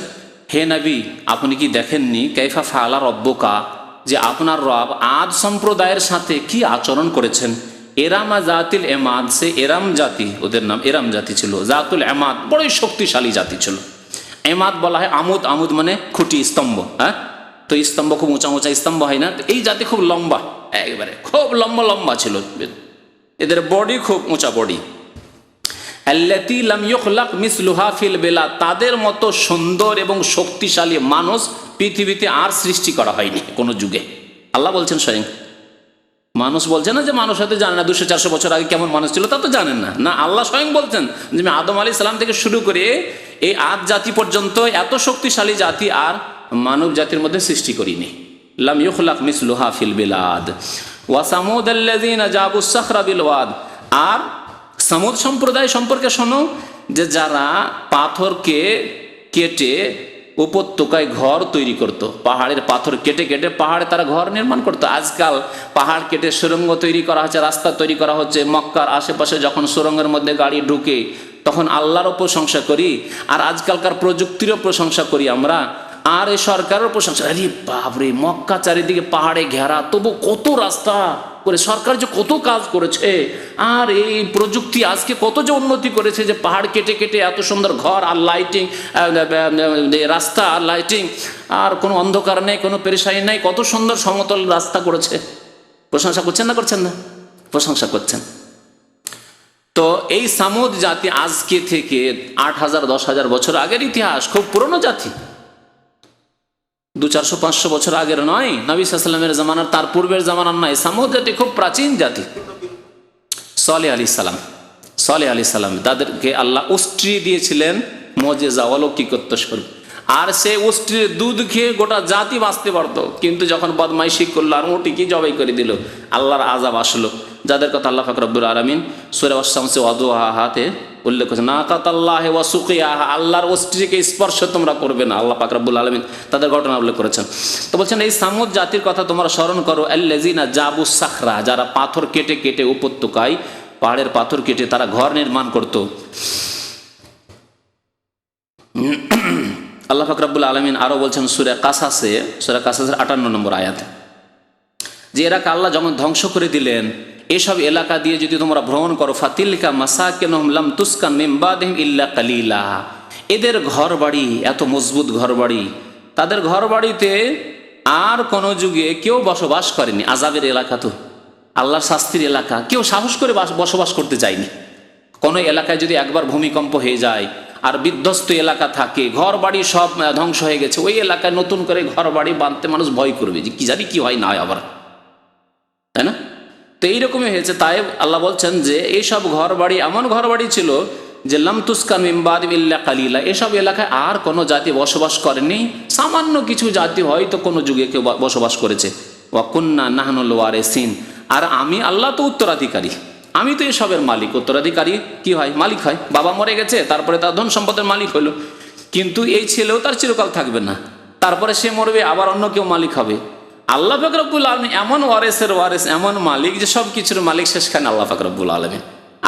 হে নবী, আপনি কি দেখেননি কাইফা ফাআলা রব্বুকা, যে আপনার রব আদ সম্প্রদায়ের সাথে কি আচরণ করেছেন। এরামা জাতিল এমাদ, সে এরাম জাতি, ওদের নাম এরাম জাতি ছিল। জাতুল এমাদ বড়ই শক্তিশালী জাতি ছিল। এমাদ বলা হয় আমুদ, আমুদ মানে খুঁটি, স্তম্ভ। হ্যাঁ, তো স্তম্ভ খুব উঁচা উঁচা স্তম্ভ হয় না, এই জাতি খুব লম্বা, একেবারে খুব লম্বা লম্বা ছিল, এদের বডি খুব উঁচা বডি। আল্লাতী লাম ইউখলাক মিসলুহা ফিল বিলাদ, তাদের মতো সুন্দর এবং শক্তিশালী মানুষ পৃথিবীতে আর সৃষ্টি করা হয়নি কোনো যুগে। আল্লাহ বলছেন স্বয়ং। মানুষ বলছে না যে মানুষ হয়তো জানে না 200-400 বছর আগে কেমন মানুষ ছিল, তা তো জানেন না। না, আল্লাহ স্বয়ং বলছেন যে আমি আদম আলাইহিস সালাম থেকে শুরু করে এই আদ জাতি পর্যন্ত এত শক্তিশালী জাতি আর মানব জাতির মধ্যে সৃষ্টি করিনি। লাম ইউখলাক মিসলুহা ফিল বিলাদ ওয়া সামুদ আল্লাযীনা জাবুস সাখরা বিল ওয়াদ। আর সামুদ সম্প্রদায় সম্পর্কে শোনো, যে যারা পাথরকে কেটে উপত্যকায় ঘর তৈরি করত, পাহাড়ের পাথর কেটে কেটে পাহাড়ে তারা ঘর নির্মাণ করতো। আজকাল পাহাড় কেটে সুড়ঙ্গ তৈরি করা হচ্ছে, রাস্তা তৈরি করা হচ্ছে। মক্কার আশেপাশে যখন সুড়ঙ্গের মধ্যে গাড়ি ঢুকে তখন আল্লাহরও প্রশংসা করি, আর আজকালকার প্রযুক্তিরও প্রশংসা করি আমরা, আর এই সরকারের প্রশংসা। আরে বাপরে, মক্কা চারিদিকে পাহাড়ে ঘেরা, তবু কত রাস্তা করে সরকার যে কত কাজ করেছে, আর এই প্রযুক্তি আজকে কত যে উন্নতি করেছে, যে পাহাড় কেটে কেটে এত সুন্দর ঘর আর লাইটিং, রাস্তা আর লাইটিং, আর কোনো অন্ধকার নেই, কোনো পেরেশানি নেই, কত সুন্দর সমতল রাস্তা করেছে। প্রশংসা করছেন না করছেন না? প্রশংসা করছেন। তো এই সামুদ জাতি আজকে থেকে 8000-10,000 বছর আগের ইতিহাস, খুব পুরনো জাতি, 200-400-500 বছর আগের নয়, নবী সাল্লাল্লাহু আলাইহি ওয়াসাল্লামের জামানার, তার পূর্বের জামানার নয়। সামুদ জাতি খুব প্রাচীন জাতি। সালেহ আলাইহিস সালাম তাদেরকে আল্লাহ উষ্ট্রি দিয়েছিলেন, মুজিজা অলৌকিকত্ব স্বরূপ। আর সে উষ্ট্রির দুধ খেয়ে গোটা জাতি বাঁচতে পারতো, কিন্তু যখন বদমাইশি করলো আর ওটিকে জবাই করে দিল, আল্লাহর আযাব আসলো। যাদের কথা আল্লাহ পাক রব্বুল আলামিন সূরা আশ-শামস ওয়া দুহাহাতে উল্লেখ করেছেন, নাকাতাল্লাহি ওয়া সুকিয়াহা, আল্লাহর উষ্ট্রিকে স্পর্শ তোমরা করবে না। আল্লাহ পাক রব্বুল আলামিন তাদের ঘটনা উল্লেখ করেছেন। তো বলছেন এই সামুদ জাতির কথা তোমরা স্মরণ করো, আল্লাযিনা জাবুস সাখরা, যারা পাথর কেটে কেটে উপত্যকায় পাহাড়ের পাথর কেটে তারা ঘর নির্মাণ করত। আল্লাহ পাক রব্বুল আলামিন আরো বলছেন সূরা কাসাসের 58 নম্বর আয়াতে, যে এরাকে আল্লাহ যখন ধ্বংস করে দিলেন, এসব এলাকা দিয়ে যদি তোমরা ভ্রমণ করো, ফাতিলকা মাসাকিনুহুম লাম তুসকান মিন বাদিহিম ইল্লা কালিলা, এদের ঘর বাড়ি এত মজবুত ঘর বাড়ি, তাদের ঘর বাড়িতে আর কোনো যুগে কেউ বসবাস করেনি। আযাবের এলাকা, তো আল্লাহর শাস্তির এলাকা, কেউ সাহস করে বসবাস করতে চায়নি। কোনো এলাকায় যদি একবার ভূমিকম্প হয়ে যায় আর বিধ্বস্ত এলাকা থাকে, ঘর বাড়ি সব ধ্বংস হয়ে গেছে, ওই এলাকায় নতুন করে ঘর বাড়ি বাঁধতে মানুষ ভয় করবে, যে কি জানি কি হয় না হয় আবার, তাই না? তো এইরকমই হয়েছে। তাই আল্লাহ বলছেন যে এইসব ঘর বাড়ি এমন ঘর বাড়ি ছিল যে লাম তুসকান মিন বাদিহিম ইল্লা কালিলা, এসব এলাকায় আর কোনো জাতি বসবাস করেনি। সামান্য কিছু জাতি হয়তো কোনো যুগে কেউ বসবাস করেছে। ওয়া কুন্না নাহনুল ওয়ারিসিন, আর আমি আল্লাহ তো উত্তরাধিকারী, আমি তো এসবের মালিক। উত্তরাধিকারী কি হয়? মালিক হয়। বাবা মরে গেছে, তারপরে তার ধন সম্পদের মালিক হলো, কিন্তু এই ছেলেও তার চিরকাল থাকবে না, তারপরে সে মরবে, আবার অন্য কেউ মালিক হবে। আল্লাহ পাক রব্বুল আলামিন এমন ওয়ারিসের ওয়ারিস, এমন মালিক যে সব কিছুর মালিক শেষখানে আল্লাহ পাক রব্বুল আলামিন।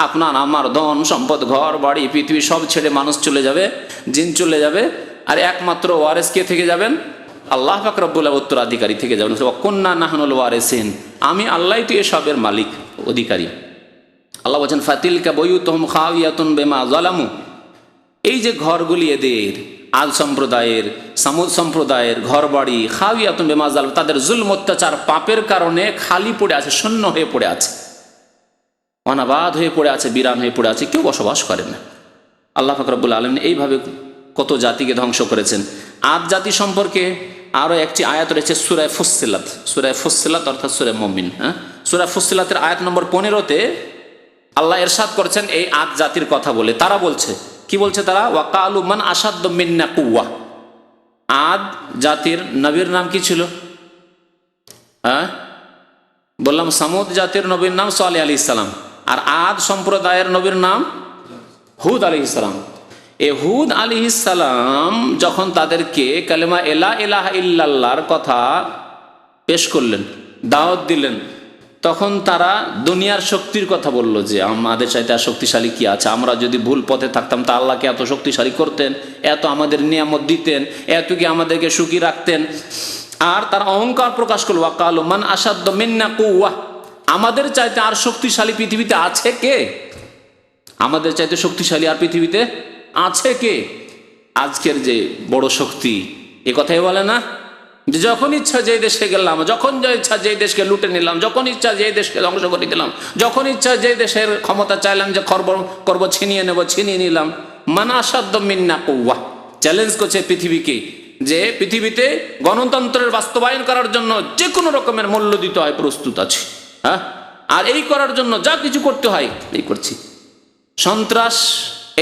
আপনার আমার ধন সম্পদ, ঘর বাড়ি, পৃথিবী সব ছেড়ে মানুষ চলে যাবে, জিন চলে যাবে, আর একমাত্র ওয়ারিস কে থেকে যাবেন? আল্লাহ পাক রব্বুল আলামিন উত্তরাধিকারী থেকে যাবেন। কুন্না নাহনুল ওয়ারিসিন, আমি আল্লাহই তো এসবের মালিক, অধিকারী। আল্লাহ বলছেন ফাতিলকা বুয়ুতুহুম খাওয়িয়াতুন বিমা যালামু, এই যে ঘরগুলি এদের আদ সম্প্রদায়ের, সামুদ সম্প্রদায়ের ঘর বাড়ি, খাওয়িয়াতুন বিমা যালামু, তাদের জুলম অত্যাচার পাপের কারণে খালি পড়ে আছে, শূন্য হয়ে পড়ে আছে, অনাবাদ হয়ে পড়ে আছে, বিরান হয়ে পড়ে আছে, কেউ বসবাস করে না। আল্লাহ পাক রব্বুল আলামিন এইভাবে কত জাতিকে ধ্বংস করেছেন। আদ জাতি সম্পর্কে আরও একটি আয়াত রয়েছে সূরা ফুসসিলাত অর্থাৎ সূরা মুমিন। সূরা ফুসসিলাতের আয়াত নম্বর 15-তে আল্লাহ ইরশাদ করেছেন এই আদ জাতির কথা বলে। তারা বলছে, কি বলছে তারা? ওয়াকালু মান আসাদ্দু মিন্না কুওয়া। আদ জাতির নবীর নাম কি ছিল? বললাম সামুদ জাতির নবীর নাম সালেহ আলাইহিস সালাম, আর আদ সম্প্রদায়ের নবীর নাম হুদ আলাইহিস সালাম। এ হুদ আলাইহিস সালাম যখন তাদেরকে কালেমা লা ইলাহা ইল্লাল্লাহর কথা পেশ করলেন, দাওয়াত দিলেন, তখন তারা দুনিয়ার শক্তির কথা বলল যে আমাদের চাইতে আর শক্তিশালী কি আছে, আমরা যদি ভুল পথে থাকতাম তা আল্লাহকে এত শক্তিশালী করতেন, এত আমাদের নিয়ামত দিতেন, এত কি আমাদেরকে সুখী রাখতেন। আর তার অহংকার প্রকাশ করলো, ওয়াকালু মান আসাদ্দু মিন্না কুওয়া, আমাদের চাইতে আর শক্তিশালী পৃথিবীতে আছে কে? আমাদের চাইতে শক্তিশালী আর পৃথিবীতে আছে কে? আজকের যে বড় শক্তি, এ কথাই বলে না যে যখন ইচ্ছা যে দেশে গেলাম, যখন যা ইচ্ছা যে দেশকে লুটে নিলাম, যখন ইচ্ছা যে দেশকে ধ্বংস করে দিলাম, যখন ইচ্ছা যে দেশের ক্ষমতা চাইলাম যে করব ছিনিয়ে নেব, ছিনিয়ে নিলাম। মান আসাদ্দু মিন্না কুওয়া, চ্যালেঞ্জ করছে পৃথিবীকে যে পৃথিবীতে গণতন্ত্রের বাস্তবায়ন করার জন্য যে কোনো রকমের মূল্য দিতে হয়, প্রস্তুত আছে। হ্যাঁ, আর এই করার জন্য যা কিছু করতে হয় এই করছি। সন্ত্রাস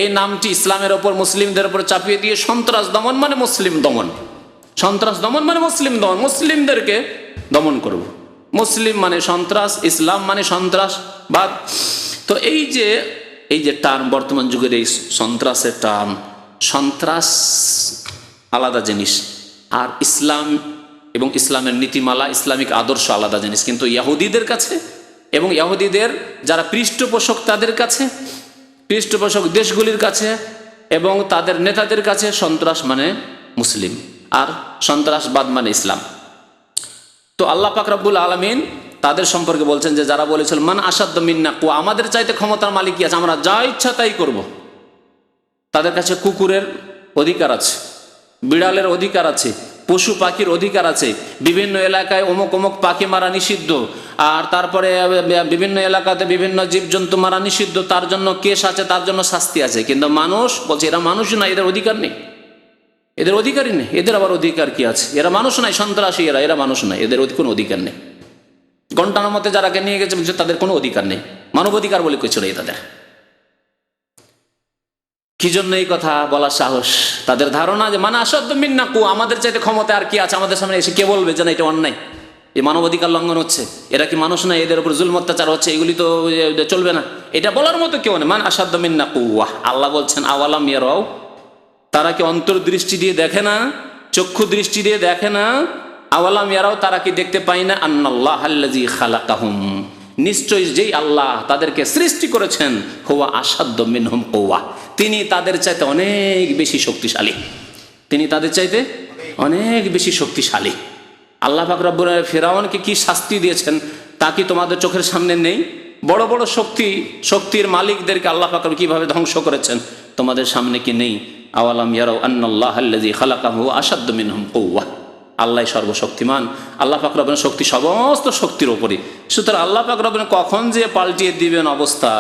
এই নামটি ইসলামের ওপর, মুসলিমদের ওপর চাপিয়ে দিয়ে সন্ত্রাস দমন মানে মুসলিম দমন, সন্ত্রাস দমন মানে মুসলিম দমন, মুসলিমদেরকে দমন করব। মুসলিম মানে সন্ত্রাস, ইসলাম মানে সন্ত্রাসবাদ। তো এই যে টার্ম, বর্তমান যুগের এই সন্ত্রাসের টার্ম, সন্ত্রাস আলাদা জিনিস, আর ইসলাম এবং ইসলামের নীতিমালা, ইসলামিক আদর্শ আলাদা জিনিস। কিন্তু ইহুদিদের কাছে এবং ইহুদিদের যারা পৃষ্ঠপোষক তাদের কাছে, পৃষ্ঠপোষক দেশগুলির কাছে এবং তাদের নেতাদের কাছে সন্ত্রাস মানে মুসলিম আর সন্ত্রাসবাদ মানে ইসলাম। তো আল্লাহ পাক রব্বুল আলামিন তাদের সম্পর্কে বলছেন যে যারা বলেছিল মান আসাদ্দু মিন্না কুওয়া, আমাদের চাইতে ক্ষমতার মালিক কি আছে, আমরা যা ইচ্ছা তাই করব। তাদের কাছে কুকুরের অধিকার আছে, বিড়ালের অধিকার আছে, পশু পাখির অধিকার আছে, বিভিন্ন এলাকায় অমুক অমুক পাখি মারা নিষিদ্ধ, আর তারপরে বিভিন্ন এলাকাতে বিভিন্ন জীবজন্তু মারা নিষিদ্ধ, তার জন্য কেস আছে, তার জন্য শাস্তি আছে। কিন্তু মানুষ বলছে এরা মানুষ না, এদের অধিকার নেই, এদের অধিকারই নেই। এদের আবার অধিকার কি আছে? এরা মানুষ নাই, সন্ত্রাসী এরা মানুষ নাই, এদের কোনো অধিকার নেই। ঘন্টার মতে যারাকে নিয়ে গেছে বলছে তাদের কোনো অধিকার নেই, মানব অধিকার বলে কিছু নেই তাদের। কি জন্য এই কথা বলার সাহস? তাদের ধারণা যে মান আসাদ্দু মিন্না কুওয়া, আমাদের চাইতে ক্ষমতা আর কি আছে, আমাদের সামনে এসে কে বলবে যে না এটা অন্যায়, এই মানবাধিকার লঙ্ঘন হচ্ছে, এরা কি মানুষ না, এদের উপর জুলম অত্যাচার হচ্ছে, এগুলি তো চলবে না, এটা বলার মতো কেউ নেই। মান আসাদ্দু মিন্না কুওয়া, আল্লাহ বলছেন আওয়ালাম ইয়ারাও, তারা কি অন্তর্দৃষ্টি দিয়ে দেখে না, চক্ষু দৃষ্টি দিয়ে দেখে না? আওয়ালাম ইয়ারাও, তারা কি দেখতে পায় না? আন্নাল্লাহাল্লাযী খালাকাহুম, নিশ্চয়ই যেই আল্লাহ তাদেরকে সৃষ্টি করেছেন, হুয়া আসাদ্দু মিনহুম কুওয়া, তিনি তাদের চাইতে অনেক বেশি শক্তিশালী, তিনি তাদের চাইতে অনেক বেশি শক্তিশালী। আল্লাহ পাক রব্বুল আলামিন ফিরআউনকে কি শাস্তি দিয়েছেন তা কি তোমাদের চোখের সামনে নেই? বড় বড় শক্তির মালিকদেরকে আল্লাহ পাক কিভাবে ধ্বংস করেছেন তোমাদের সামনে কি নেই? আওয়ালাম ইয়ারাউ আন্নাল্লাহাল্লাযী খালাকাহুম হুয়া আসাদ্দু মিনহুম কুওয়া, আল্লাহ সর্বশক্তিমান, আল্লাহ পাক রব্বুল শক্তি সমস্ত শক্তির উপরে। সুতরাং আল্লাহ পাক রব্বুল কখন যে পাল্টিয়ে দিবেন, অবস্থা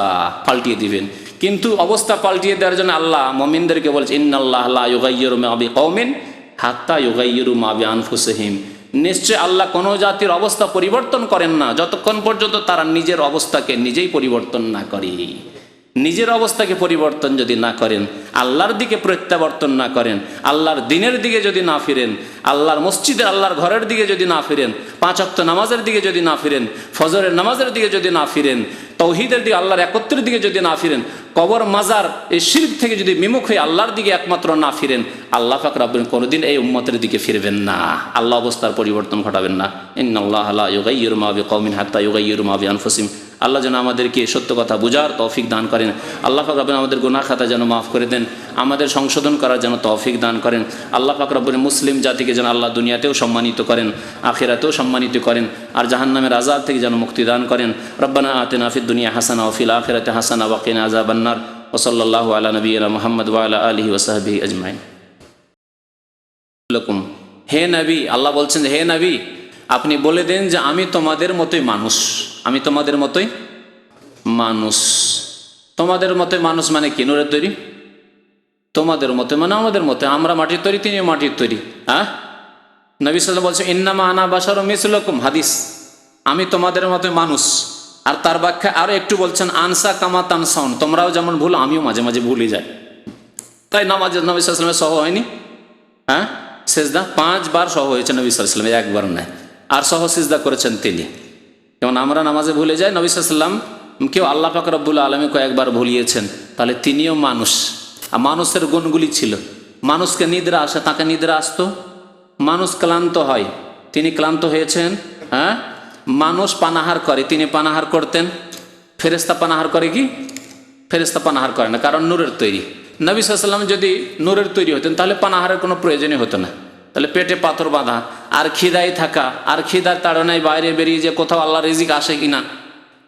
পাল্টিয়ে দিবেন। কিন্তু অবস্থা পাল্টিয়ে দেওয়ার জন্য আল্লাহ মুমিনদেরকে বলছে ইন্নাল্লাহা লা ইউগাইয়িরু মা বিকওমিন হাত্তা ইউগাইয়িরু মা বিআনফুসিহিম, নিশ্চয় আল্লাহ কোনো জাতির অবস্থা পরিবর্তন করেন না যতক্ষণ পর্যন্ত তারা নিজের অবস্থাকে নিজেই পরিবর্তন না করে। নিজের অবস্থাকে পরিবর্তন যদি না করেন, আল্লাহর দিকে প্রত্যাবর্তন না করেন, আল্লাহর দিনের দিকে যদি না ফিরেন, আল্লাহর মসজিদে আল্লাহর ঘরের দিকে যদি না ফিরেন, 5 ওয়াক্ত নামাজের দিকে যদি না ফিরেন, ফজরের নামাজের দিকে যদি না ফিরেন, তাওহীদের দিকে আল্লাহর একত্রের দিকে যদি না ফিরেন, কবর মাজার এই শিরক থেকে যদি বিমুখ হয়ে আল্লাহর দিকে একমাত্র না ফিরেন, আল্লাহ পাক রব্বুল কোনোদিন এই উম্মতের দিকে ফিরবেন না, আল্লাহ অবস্থার পরিবর্তন ঘটাবেন না। ইন্নাল্লাহা লা ইউগাইয়িরু মা বিকওমিন হাত্তা ইউগাইয়িরু মা বিআনফুসিহিম। আল্লাহ যেন আমাদেরকে সত্য কথা বুঝার তৌফিক দান করেন। আল্লাহ পাক রব্বুল আমাদের গুনাহ খাতা যেন মাফ করে দেন, আমাদের সংশোধন করার যেন তৌফিক দান করেন। আল্লাহ পাক রব্বুল মুসলিম জাতিকে যেন আল্লাহ দুনিয়াতেও সম্মানিত করেন, আখিরাতেও সম্মানিত করেন, আর জাহান্নামের আযাব থেকে যেন মুক্তি দান করেন। রব্বানা আতিনা ফিদ দুনিয়া হাসানা ওয়া ফিল আখিরাতি হাসানা ওয়া কিনা আযাবান নার। ওয়া সাল্লাল্লাহু আলা নবিয়িনা মুহাম্মদ ওয়া আলা আলিহি ওয়া সাহবিহি আজমাইন। হে নবী, আল্লাহ বলছেন হে নবী আপনি বলে দেন যে আমি তোমাদের মতোই মানুষ, আমি তোমাদের মতোই মানুষ। তোমাদের মতোই মানুষ মানে কি? নূরের তৈরি। তোমাদের মতো মানে আমাদের মতো, আমরা মাটির তৈরি, তিনি মাটির তৈরি। হ্যাঁ, নবী সাল্লাল্লাহু আলাইহি ওয়াসাল্লাম বলছেন ইন্নামা আনা বাশারুম মিসলুকুম, হাদিস, আমি তোমাদের মতোই মানুষ। আর তার ব্যাখ্যা আরো একটু বলছেন আনসা কামা তানসাউন, তোমরাও যেমন ভুল আমিও মাঝে মাঝে ভুলে যাই। তাই নামাজে নবী সাল্লাল্লাহু আলাইহি ওয়াসাল্লামের সহ হয়নি? হ্যাঁ, সিজদা 5 বার সহ হয়েছে নবী সাল্লাল্লাহু আলাইহি ওয়াসাল্লাম, একবার নয়। আর সহ সিজদা করেছেন তিনি। যেমন আমরা নামাজে ভুলে যাই, নবী সাল্লাল্লাহু আলাইহি ওয়াসাল্লাম কেউ আল্লাহ পাক রব্বুল আলামিন কয়েকবার ভুলিয়েছেন, তাহলে তিনিও মানুষ। আর মানুষের গুণগুলি ছিল, মানুষকে নিদ্রা আসে, তাকে নিদ্রা আসতো। মানুষ ক্লান্ত হয়, তিনি ক্লান্ত হয়েছেন। হ্যাঁ, মানুষ পানাহার করে, তিনি পানাহার করতেন। ফেরেশতা পানাহার করে কি? ফেরেশতা পানাহার করে না, কারণ নূরের তৈরি। নবী সাল্লাল্লাহু আলাইহি ওয়াসাল্লাম যদি নূরের তৈরি হতেন তাহলে পানাহারের কোনো প্রয়োজনই হতো না। তাহলে পেটে পাথর বাঁধা আর খিদায় থাকা আর খিদার তাড়নায় বাইরে বেরিয়ে যে কোথাও আল্লাহ রিজিক আসে কিনা।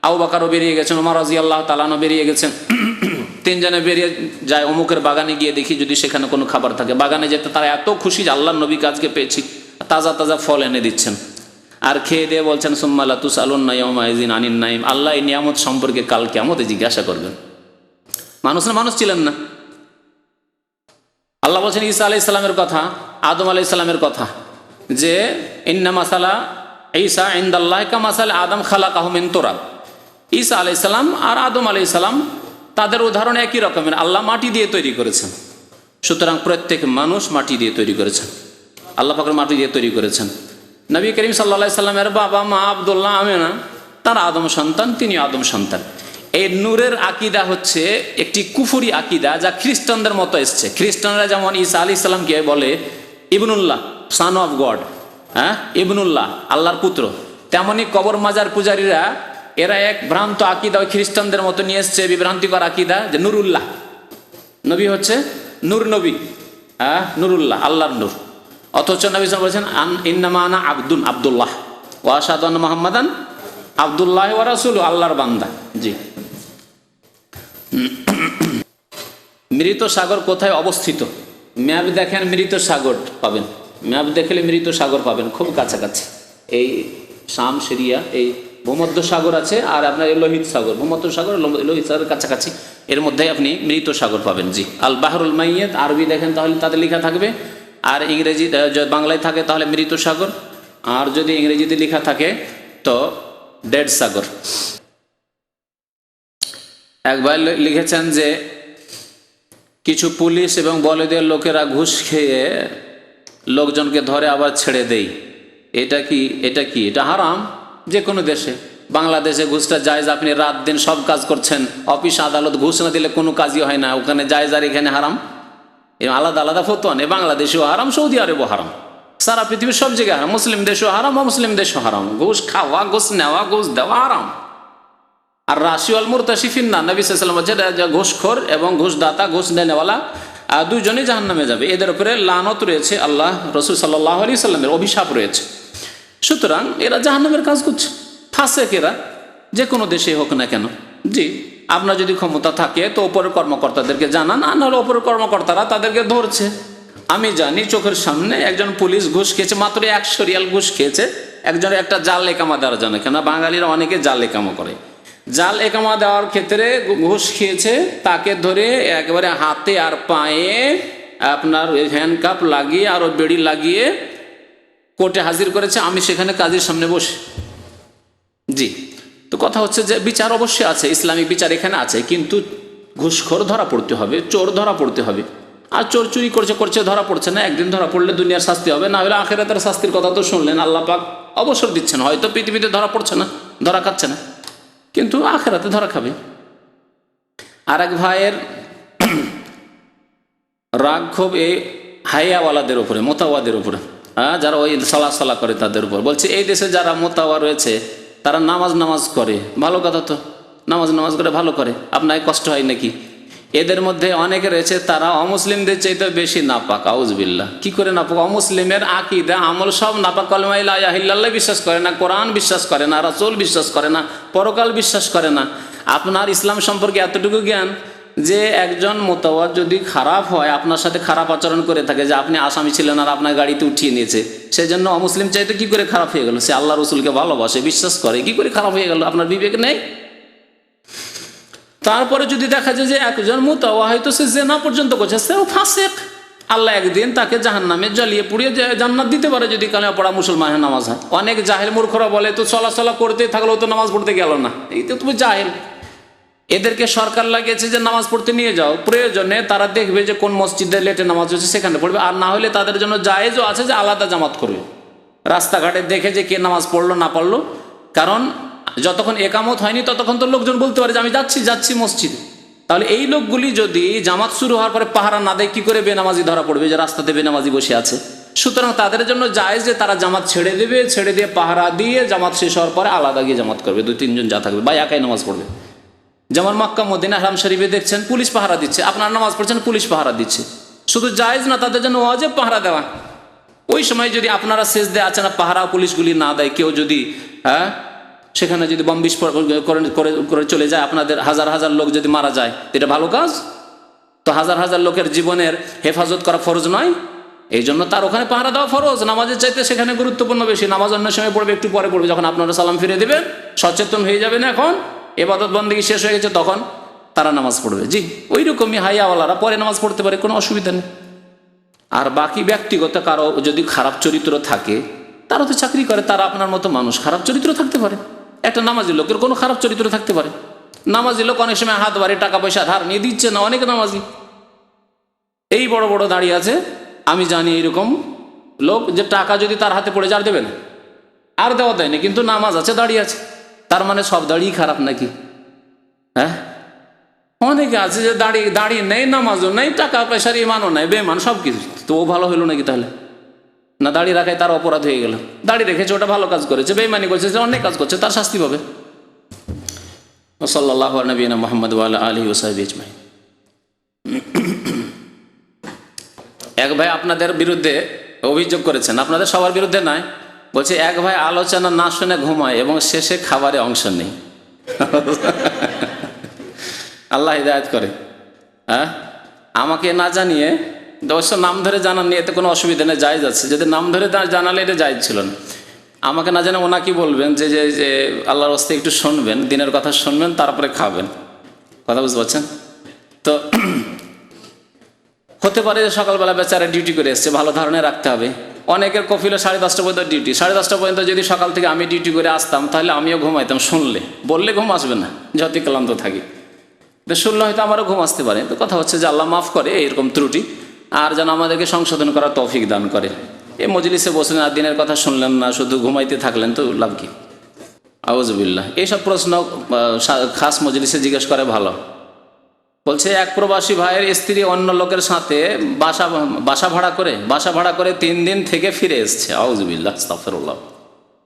আবু বকরও বেরিয়ে গেছেন, ওমর রাদিয়াল্লাহু তাআলা আনহু বেরিয়ে গেছেন, তিনজনে বেরিয়ে যায় অমুকের বাগানে গিয়ে দেখি যদি সেখানে কোনো খাবার থাকে। বাগানে যেতে তারা এত খুশি যে আল্লাহর নবী কাজকে পেয়েছি, তাজা তাজা ফল এনে দিচ্ছেন আর খেয়ে দিয়ে বলছেন সুম্মা লা তুসআলুন্না ইয়াওমা ইযিন আনিন নাঈম, আল্লাহ এই নিয়ামত সম্পর্কে কাল কিয়ামতে জিজ্ঞাসা করবেন। মানুষ না মানুষ ছিলেন না। আল্লাহ বলছেন ঈসা আলাইহিস সালামের কথা, আদম আলাইহিস সালামের কথা, যে ইন্না মাসালা ঈসা ইনদাল্লাহি কামাসাল আদম খালাকাহু মিন তুরাব। ঈসা আলাইহিস সালাম আর আদম আলাইহিস সালাম তাদের উদাহরণ একই রকমের, আল্লাহ মাটি দিয়ে তৈরি করেছেন। সুতরাং প্রত্যেক মানুষ মাটি দিয়ে তৈরি করেছেন, আল্লাহ পাক মাটি দিয়ে তৈরি করেছেন। নবী করিম সাল্লাল্লাহু আলাইহি সাল্লামের বাবা মা আব্দুল্লাহ আমেনা তার আদম সন্তান, তিনি আদম সন্তান। এই নূরের আকিদা হচ্ছে একটি কুফরি আকিদা, যা খ্রিস্টানদের মতো এসছে। খ্রিস্টানরা যেমন ঈসা আলাইহিস সালামকে বলে ইবনুল্লাহ, সান অফ গড, হ্যাঁ ইবনুল্লাহ, আল্লাহর পুত্র, তেমনি কবর মাজার পূজারীরা এরা এক ভ্রান্ত আকিদা ওই খ্রিস্টানদের মতো নিয়ে এসছে, বিভ্রান্তিকর আকিদা, যে নুরুল্লাহ, নবী হচ্ছে নূর নবী, হ্যাঁ নুরুল্লাহ, আল্লাহর নূর। অথচ নবী সাল্লাল্লাহু আলাইহি ওয়াসাল্লাম বলেছেন ইন্নামা আনা আবদুন আব্দুল্লাহ ওয়া আশহাদু আন্না মুহাম্মাদান আব্দুল্লাহ ওয়া রাসূলুহু, আল্লাহর বান্দা। জি। মৃত সাগর কোথায় অবস্থিত? ম্যাপ দেখেন, মৃত সাগর পাবেন, ম্যাপ দেখলে মৃত সাগর পাবেন খুব কাছাকাছি। এই শাম, সিরিয়া, এই ভূমধ্য সাগর আছে, আর আপনার এই লোহিত সাগর, ভূমধ্য সাগর লোহিত সাগরের কাছাকাছি, এর মধ্যে আপনি মৃত সাগর পাবেন। জি। আল বাহরুল মাইয়িত আরবি দেখেন তাহলে তাতে লেখা থাকবে, আর ইংরেজি বাংলায় থাকে তাহলে মৃত সাগর, আর যদি ইংরেজিতে লেখা থাকে তো ডেড সাগর। একবার লিখেছেন যে কিছু পুলিশ এবং বলদের লোকেরা ঘুষ খেয়ে লোকজনকে ধরে আবার ছেড়ে দেয়। এটা কি? এটা হারাম যে কোনো দেশে। বাংলাদেশে ঘুষটা জায়েজ, আপনি রাত দিন সব কাজ করছেন, অফিস আদালত ঘুষ না দিলে কোনো কাজই হয় না, ওখানে জায়েজ আর এখানে হারাম, আলাদা আলাদা ফতোয়া নেই। বাংলাদেশেও হারাম, সৌদি আরবেও হারাম, সারা পৃথিবীর সব জায়গায় হারাম। মুসলিম দেশও হারাম, অমুসলিম দেশও হারাম। ঘুষ খাওয়া, ঘুষ নেওয়া, ঘুষ দেওয়া হারাম। আর রাশিউল মুরতাশি ফিন্নার, নবী সাল্লাল্লাহু আলাইহি ওয়াসাল্লাম বলেছেন ঘুষখোর এবং ঘুষদাতা, ঘুষ দেনেওয়ালা দুইজনই জাহান্নামে যাবে। এদের উপরে লানত রয়েছে, আল্লাহ রাসূল সাল্লাল্লাহু আলাইহি ওয়াসাল্লামের অভিশাপ রয়েছে। সুতরাং এরা জাহান্নামের কাজ করছে, ফাসেক এরা, যে কোনো দেশে হোক না কেন। জি। আপনার যদি ক্ষমতা থাকে তো ওপরের কর্মকর্তাদেরকে জানান, আর নাহলে ওপরের কর্মকর্তারা তাদেরকে ধরছে। আমি জানি চোখের সামনে একজন পুলিশ ঘুষ খেয়েছে, মাত্র 100 রিয়াল ঘুষ খেয়েছে একজনের একটা জাল একামা দেওয়ার জন্য। কেন বাঙালিরা অনেকে জাল একামা করে, জাল একামা দেওয়ার ক্ষেত্রে ঘুষ খেয়েছে, তাকে ধরে একেবারে হাতে আর পায়ে আপনার হ্যান্ডকাপ লাগিয়ে আর বেড়ি লাগিয়ে কোর্টে হাজির করেছে। আমি সেখানে কাজীর সামনে বসে। জি। তো কথা হচ্ছে যে বিচার অবশ্যই আছে, ইসলামিক বিচার এখানে আছে, কিন্তু ঘুষখোর ধরা পড়তে হবে, চোর ধরা পড়তে হবে। আর চোর চুরি করছে ধরা পড়ছে না, একদিন ধরা পড়লে দুনিয়ার শাস্তি হবে, না হলে আখিরাতের শাস্তির কথা তো শুনলেন। আল্লাহ পাক অবসর দিচ্ছেন, হয়তো পৃথিবীতে ধরা পড়ছে না, ধরা খাচ্ছে না, কিন্তু আখিরাতে ধরা খাবে। আর এক ভাইয়ের রাগ ক্ষোভ এই হাইয়াওয়ালাদের উপরে, মোতাওয়াদের উপরে, হ্যাঁ, যারা ওই সালা করে তাদের উপর। বলছে এই দেশে যারা মোতাওয়া রয়েছে তারা নামাজ করে, ভালো কথা তো, নামাজ করে ভালো করে, আপনার কষ্ট হয় নাকি? এদের মধ্যে অনেকে রয়েছে তারা অমুসলিমদের চাইতে বেশি নাপাক। আউযুবিল্লাহ। কি করে নাপাক? অমুসলিমের আকীদা আমল সব নাপাক। কালেমা লা ইলাহা ইল্লাল্লাহ বিশ্বাস করে না, কোরআন বিশ্বাস করে না, রাসূল বিশ্বাস করে না, পরকাল বিশ্বাস করে না। আপনার ইসলাম সম্পর্কে এতটুকু জ্ঞান যে একজন মোতাওয়াজ যদি খারাপ হয়, আপনার সাথে খারাপ আচরণ করে থাকে, যে আপনি আসামি ছিলেন আর আপনার গাড়িতে উঠিয়ে নিয়েছে, সেজন্য অমুসলিম চাইতে কি করে খারাপ হয়ে গেল? সে আল্লাহ রসুলকে ভালোবাসে, বিশ্বাস করে, কি করে খারাপ হয়ে গেল? আপনার বিবেক নেই? তারপরে যদি দেখা যায় যে একজন মুতাওয়া হয়তো সে জেনা পর্যন্ত করছে, সেও ফাসেক, আল্লাহ একদিন তাকে জাহান্নামে জ্বালিয়ে পুড়িয়ে জান্নাত দিতে পারে যদি কালেমা পড়া মুসলমানের নামাজ হয়। অনেক জাহেল মূর্খরা বলে তো চলাচলা করতেই থাকলো, তো নামাজ পড়তে গেল না, এই তো তুমি জাহেল। এদেরকে সরকার লাগিয়েছে যে নামাজ পড়তে নিয়ে যাও, প্রয়োজনে তারা দেখবে যে কোন মসজিদে লেটে নামাজ হচ্ছে সেখানে পড়বে, আর না হলে তাদের জন্য জায়েজও আছে যে আলাদা জামাত করবে, রাস্তাঘাটে দেখে যে কে নামাজ পড়লো না পড়লো। কারণ যতক্ষণ একামত হয়নি ততক্ষণ তো লোকজন বলতে পারে যে আমি যাচ্ছি মসজিদে। তাহলে এই লোকগুলি যদি জামাত শুরু হওয়ার পরে পাহারা না দেয়, কি করে বেনামাজি ধরা পড়বে যে রাস্তাতে বেনামাজি বসে আছে? সুতরাং তাদের জন্য জায়েজ যে তারা জামাত ছেড়ে দেবে, ছেড়ে দিয়ে পাহারা দিয়ে জামাত শেষ হওয়ার পরে আলাদা গিয়ে জামাত করবে, 2-3 জন যা থাকবে, বা একাই নামাজ পড়বে। যেমন মক্কা মদিনা হারাম শরীফে দেখছেন পুলিশ পাহারা দিচ্ছে, আপনার নামাজ পড়ছেন পুলিশ পাহারা দিচ্ছে। শুধু জায়েজ না, তাদের জন্য ওয়াজিব পাহারা দেওয়া। ওই সময় যদি আপনারা সেজদে আছেন না, পাহারা পুলিশগুলি না দেয়, কেউ যদি সেখানে যদি বম বিস্ফোরণ করে চলে যায়, আপনাদের হাজার হাজার লোক যদি মারা যায়, এটা ভালো কাজ? তো হাজার হাজার লোকের জীবনের হেফাজত করা ফরজ নয়? এই জন্য তার ওখানে পাহারা দেওয়া ফরজ। নামাজের চাইতে সেখানে গুরুত্বপূর্ণ বেশি। নামাজ অন্য সময় পড়বে, একটু পরে পড়বে, যখন আপনারা সালাম ফিরে দেবেন, সচেতন হয়ে যাবেন, এখন ইবাদত বন্দেগী শেষ হয়ে গেছে, তখন তারা নামাজ পড়বে। জি, ওই রকমই হাইয়াওয়ালারা পরে নামাজ পড়তে পারে, কোনো অসুবিধা নেই। আর বাকি ব্যক্তিগত কারো যদি খারাপ চরিত্র থাকে, তারা তো চাকরি করে, তারা আপনার মতো মানুষ, খারাপ চরিত্র থাকতে পারে। একটা নামাজি লোকের কোনো খারাপ চরিত্র থাকতে পারে। নামাজি লোক অনেক সময় হাত বাড়ি টাকা পয়সা ধার নিয়ে দিচ্ছে না, অনেক নামাজি এই বড় বড় দাঁড়িয়ে আছে, আমি জানি এরকম লোক, যে টাকা যদি তার হাতে পড়ে যায় আর দেবে না, আর দেওয়া দেয়নি, কিন্তু নামাজ আছে, দাঁড়িয়ে আছে। তার মানে সব দাঁড়িয়ে খারাপ নাকি? হ্যাঁ, অনেকে আছে যে দাঁড়িয়ে নেই, নামাজও নেই, টাকা পয়সার ইমানও নেই, বেমান সব কিছু। তো ও ভালো হইলো নাকি তাহলে? না, দাঁড়িয়ে রাখায় তার অপরাধ হয়ে গেল। দাঁড়িয়ে রেখেছে, ওটা ভালো কাজ করেছে, বেইমানি করেছে, অনেক কাজ করছে, তার শাস্তি পাবে। সাল্লাল্লাহু আলা নবিয়িনা মুহাম্মদ ওয়া আলা আলিহি ওয়া সাহবিহি আজমাইন। এক ভাই আপনাদের বিরুদ্ধে অভিযোগ করেছেন, আপনাদের সবার বিরুদ্ধে নয়, বলছে এক ভাই আলোচনা না শুনে ঘুমায় এবং শেষে খাবারে অংশ নেই। আল্লাহ হিদায়াত করে। হ্যাঁ, আমাকে না জানিয়ে, অবশ্য নাম ধরে জানান নিয়ে এতে কোনো অসুবিধা নেই, জায়েজ আছে। যদি নাম ধরে জানালে এটা জায়েজ ছিল না। আমাকে না জানে ওনাকে বলবেন যে যে আল্লাহর রাস্তে একটু শুনবেন, দিনের কথা শুনবেন, তারপরে খাবেন। কথা বুঝতে পারছেন তো? হতে পারে যে সকালবেলা বেচারা ডিউটি করে এসছে, ভালো ধারণা রাখতে হবে। অনেকের কফিলে 10:30 পর্যন্ত ডিউটি, 10:30 পর্যন্ত যদি সকাল থেকে আমি ডিউটি করে আসতাম, তাহলে আমিও ঘুমাইতাম। শুনলে বললে ঘুম আসবে না, যতই ক্লান্ত থাকি, শুনলে হয়তো আমারও ঘুম আসতে পারে। তো কথা হচ্ছে যে আল্লাহ মাফ করে এরকম ত্রুটি, আর যেন আমাদেরকে সংশোধন করার তৌফিক দান করে। এই মজলিসে বসলেন আর দিনের কথা শুনলেন না, শুধু ঘুমাইতে থাকলেন, তো লাভ কি? আউযুবিল্লাহ। এইসব প্রশ্ন খাস মজলিসে জিজ্ঞেস করে ভালো। বলছে এক প্রবাসী ভাইয়ের স্ত্রী অন্য লোকের সাথে বাসা ভাড়া করে 3 দিন থেকে ফিরে এসছে। আউযুবিল্লাহ, আস্তাগফিরুল্লাহ।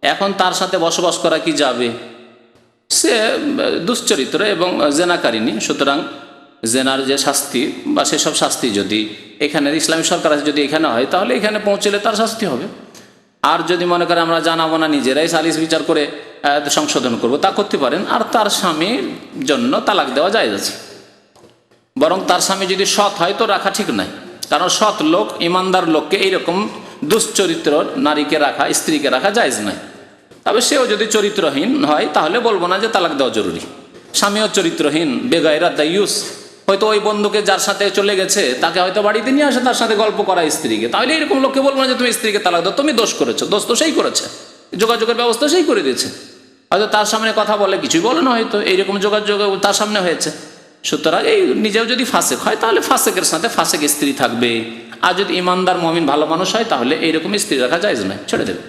এখন তার সাথে বসবাস করা কি যাবে? সে দুশ্চরিত্র এবং জেনাকারিনী, সুতরাং জেনার যে শাস্তি বা সেসব শাস্তি যদি এখানে ইসলামী সরকার আছে, যদি এখানে হয়, তাহলে এখানে পৌঁছলে তার শাস্তি হবে। আর যদি মনে করে আমরা জানাবো না, নিজেরাই সালিস বিচার করে সংশোধন করব, তা করতে পারেন। আর তার স্বামীর জন্য তালাক দেওয়া জায়েজ আছে। বরং তার স্বামী যদি সৎ হয় তো রাখা ঠিক নাই, কারণ সৎ লোক, ইমানদার লোককে এইরকম দুশ্চরিত্র নারীকে রাখা, স্ত্রীকে রাখা জায়েজ নয়। তবে সেও যদি চরিত্রহীন হয়, তাহলে বলবো না যে তালাক দেওয়া জরুরি। স্বামীও চরিত্রহীন, বেগায়রা দায়ুস, হয়তো ওই বন্ধুকে যার সাথে চলে গেছে তাকে হয়তো বাড়িতে নিয়ে আসে, তার সাথে গল্প করা স্ত্রীকে, তাহলে এরকম লোককে বলবো না যে তুমি স্ত্রীকে তালাক দাও, তুমি দোষ করেছো। দোষ তো সেই করেছে, যোগাযোগের ব্যবস্থা সেই করে দিয়েছে। হয়তো তার সামনে কথা বলে কিছুই বলে না, হয়তো এইরকম যোগাযোগ তার সামনে হয়েছে। সুতরাং এই নিজেও যদি ফাসেক হয়, তাহলে ফাসেকের সাথে ফাসেক স্ত্রী থাকবে। আর যদি ইমানদার মুমিন ভালো মানুষ হয়, তাহলে এইরকম স্ত্রী রাখা জায়েজ নয়, ছেড়ে দেবে।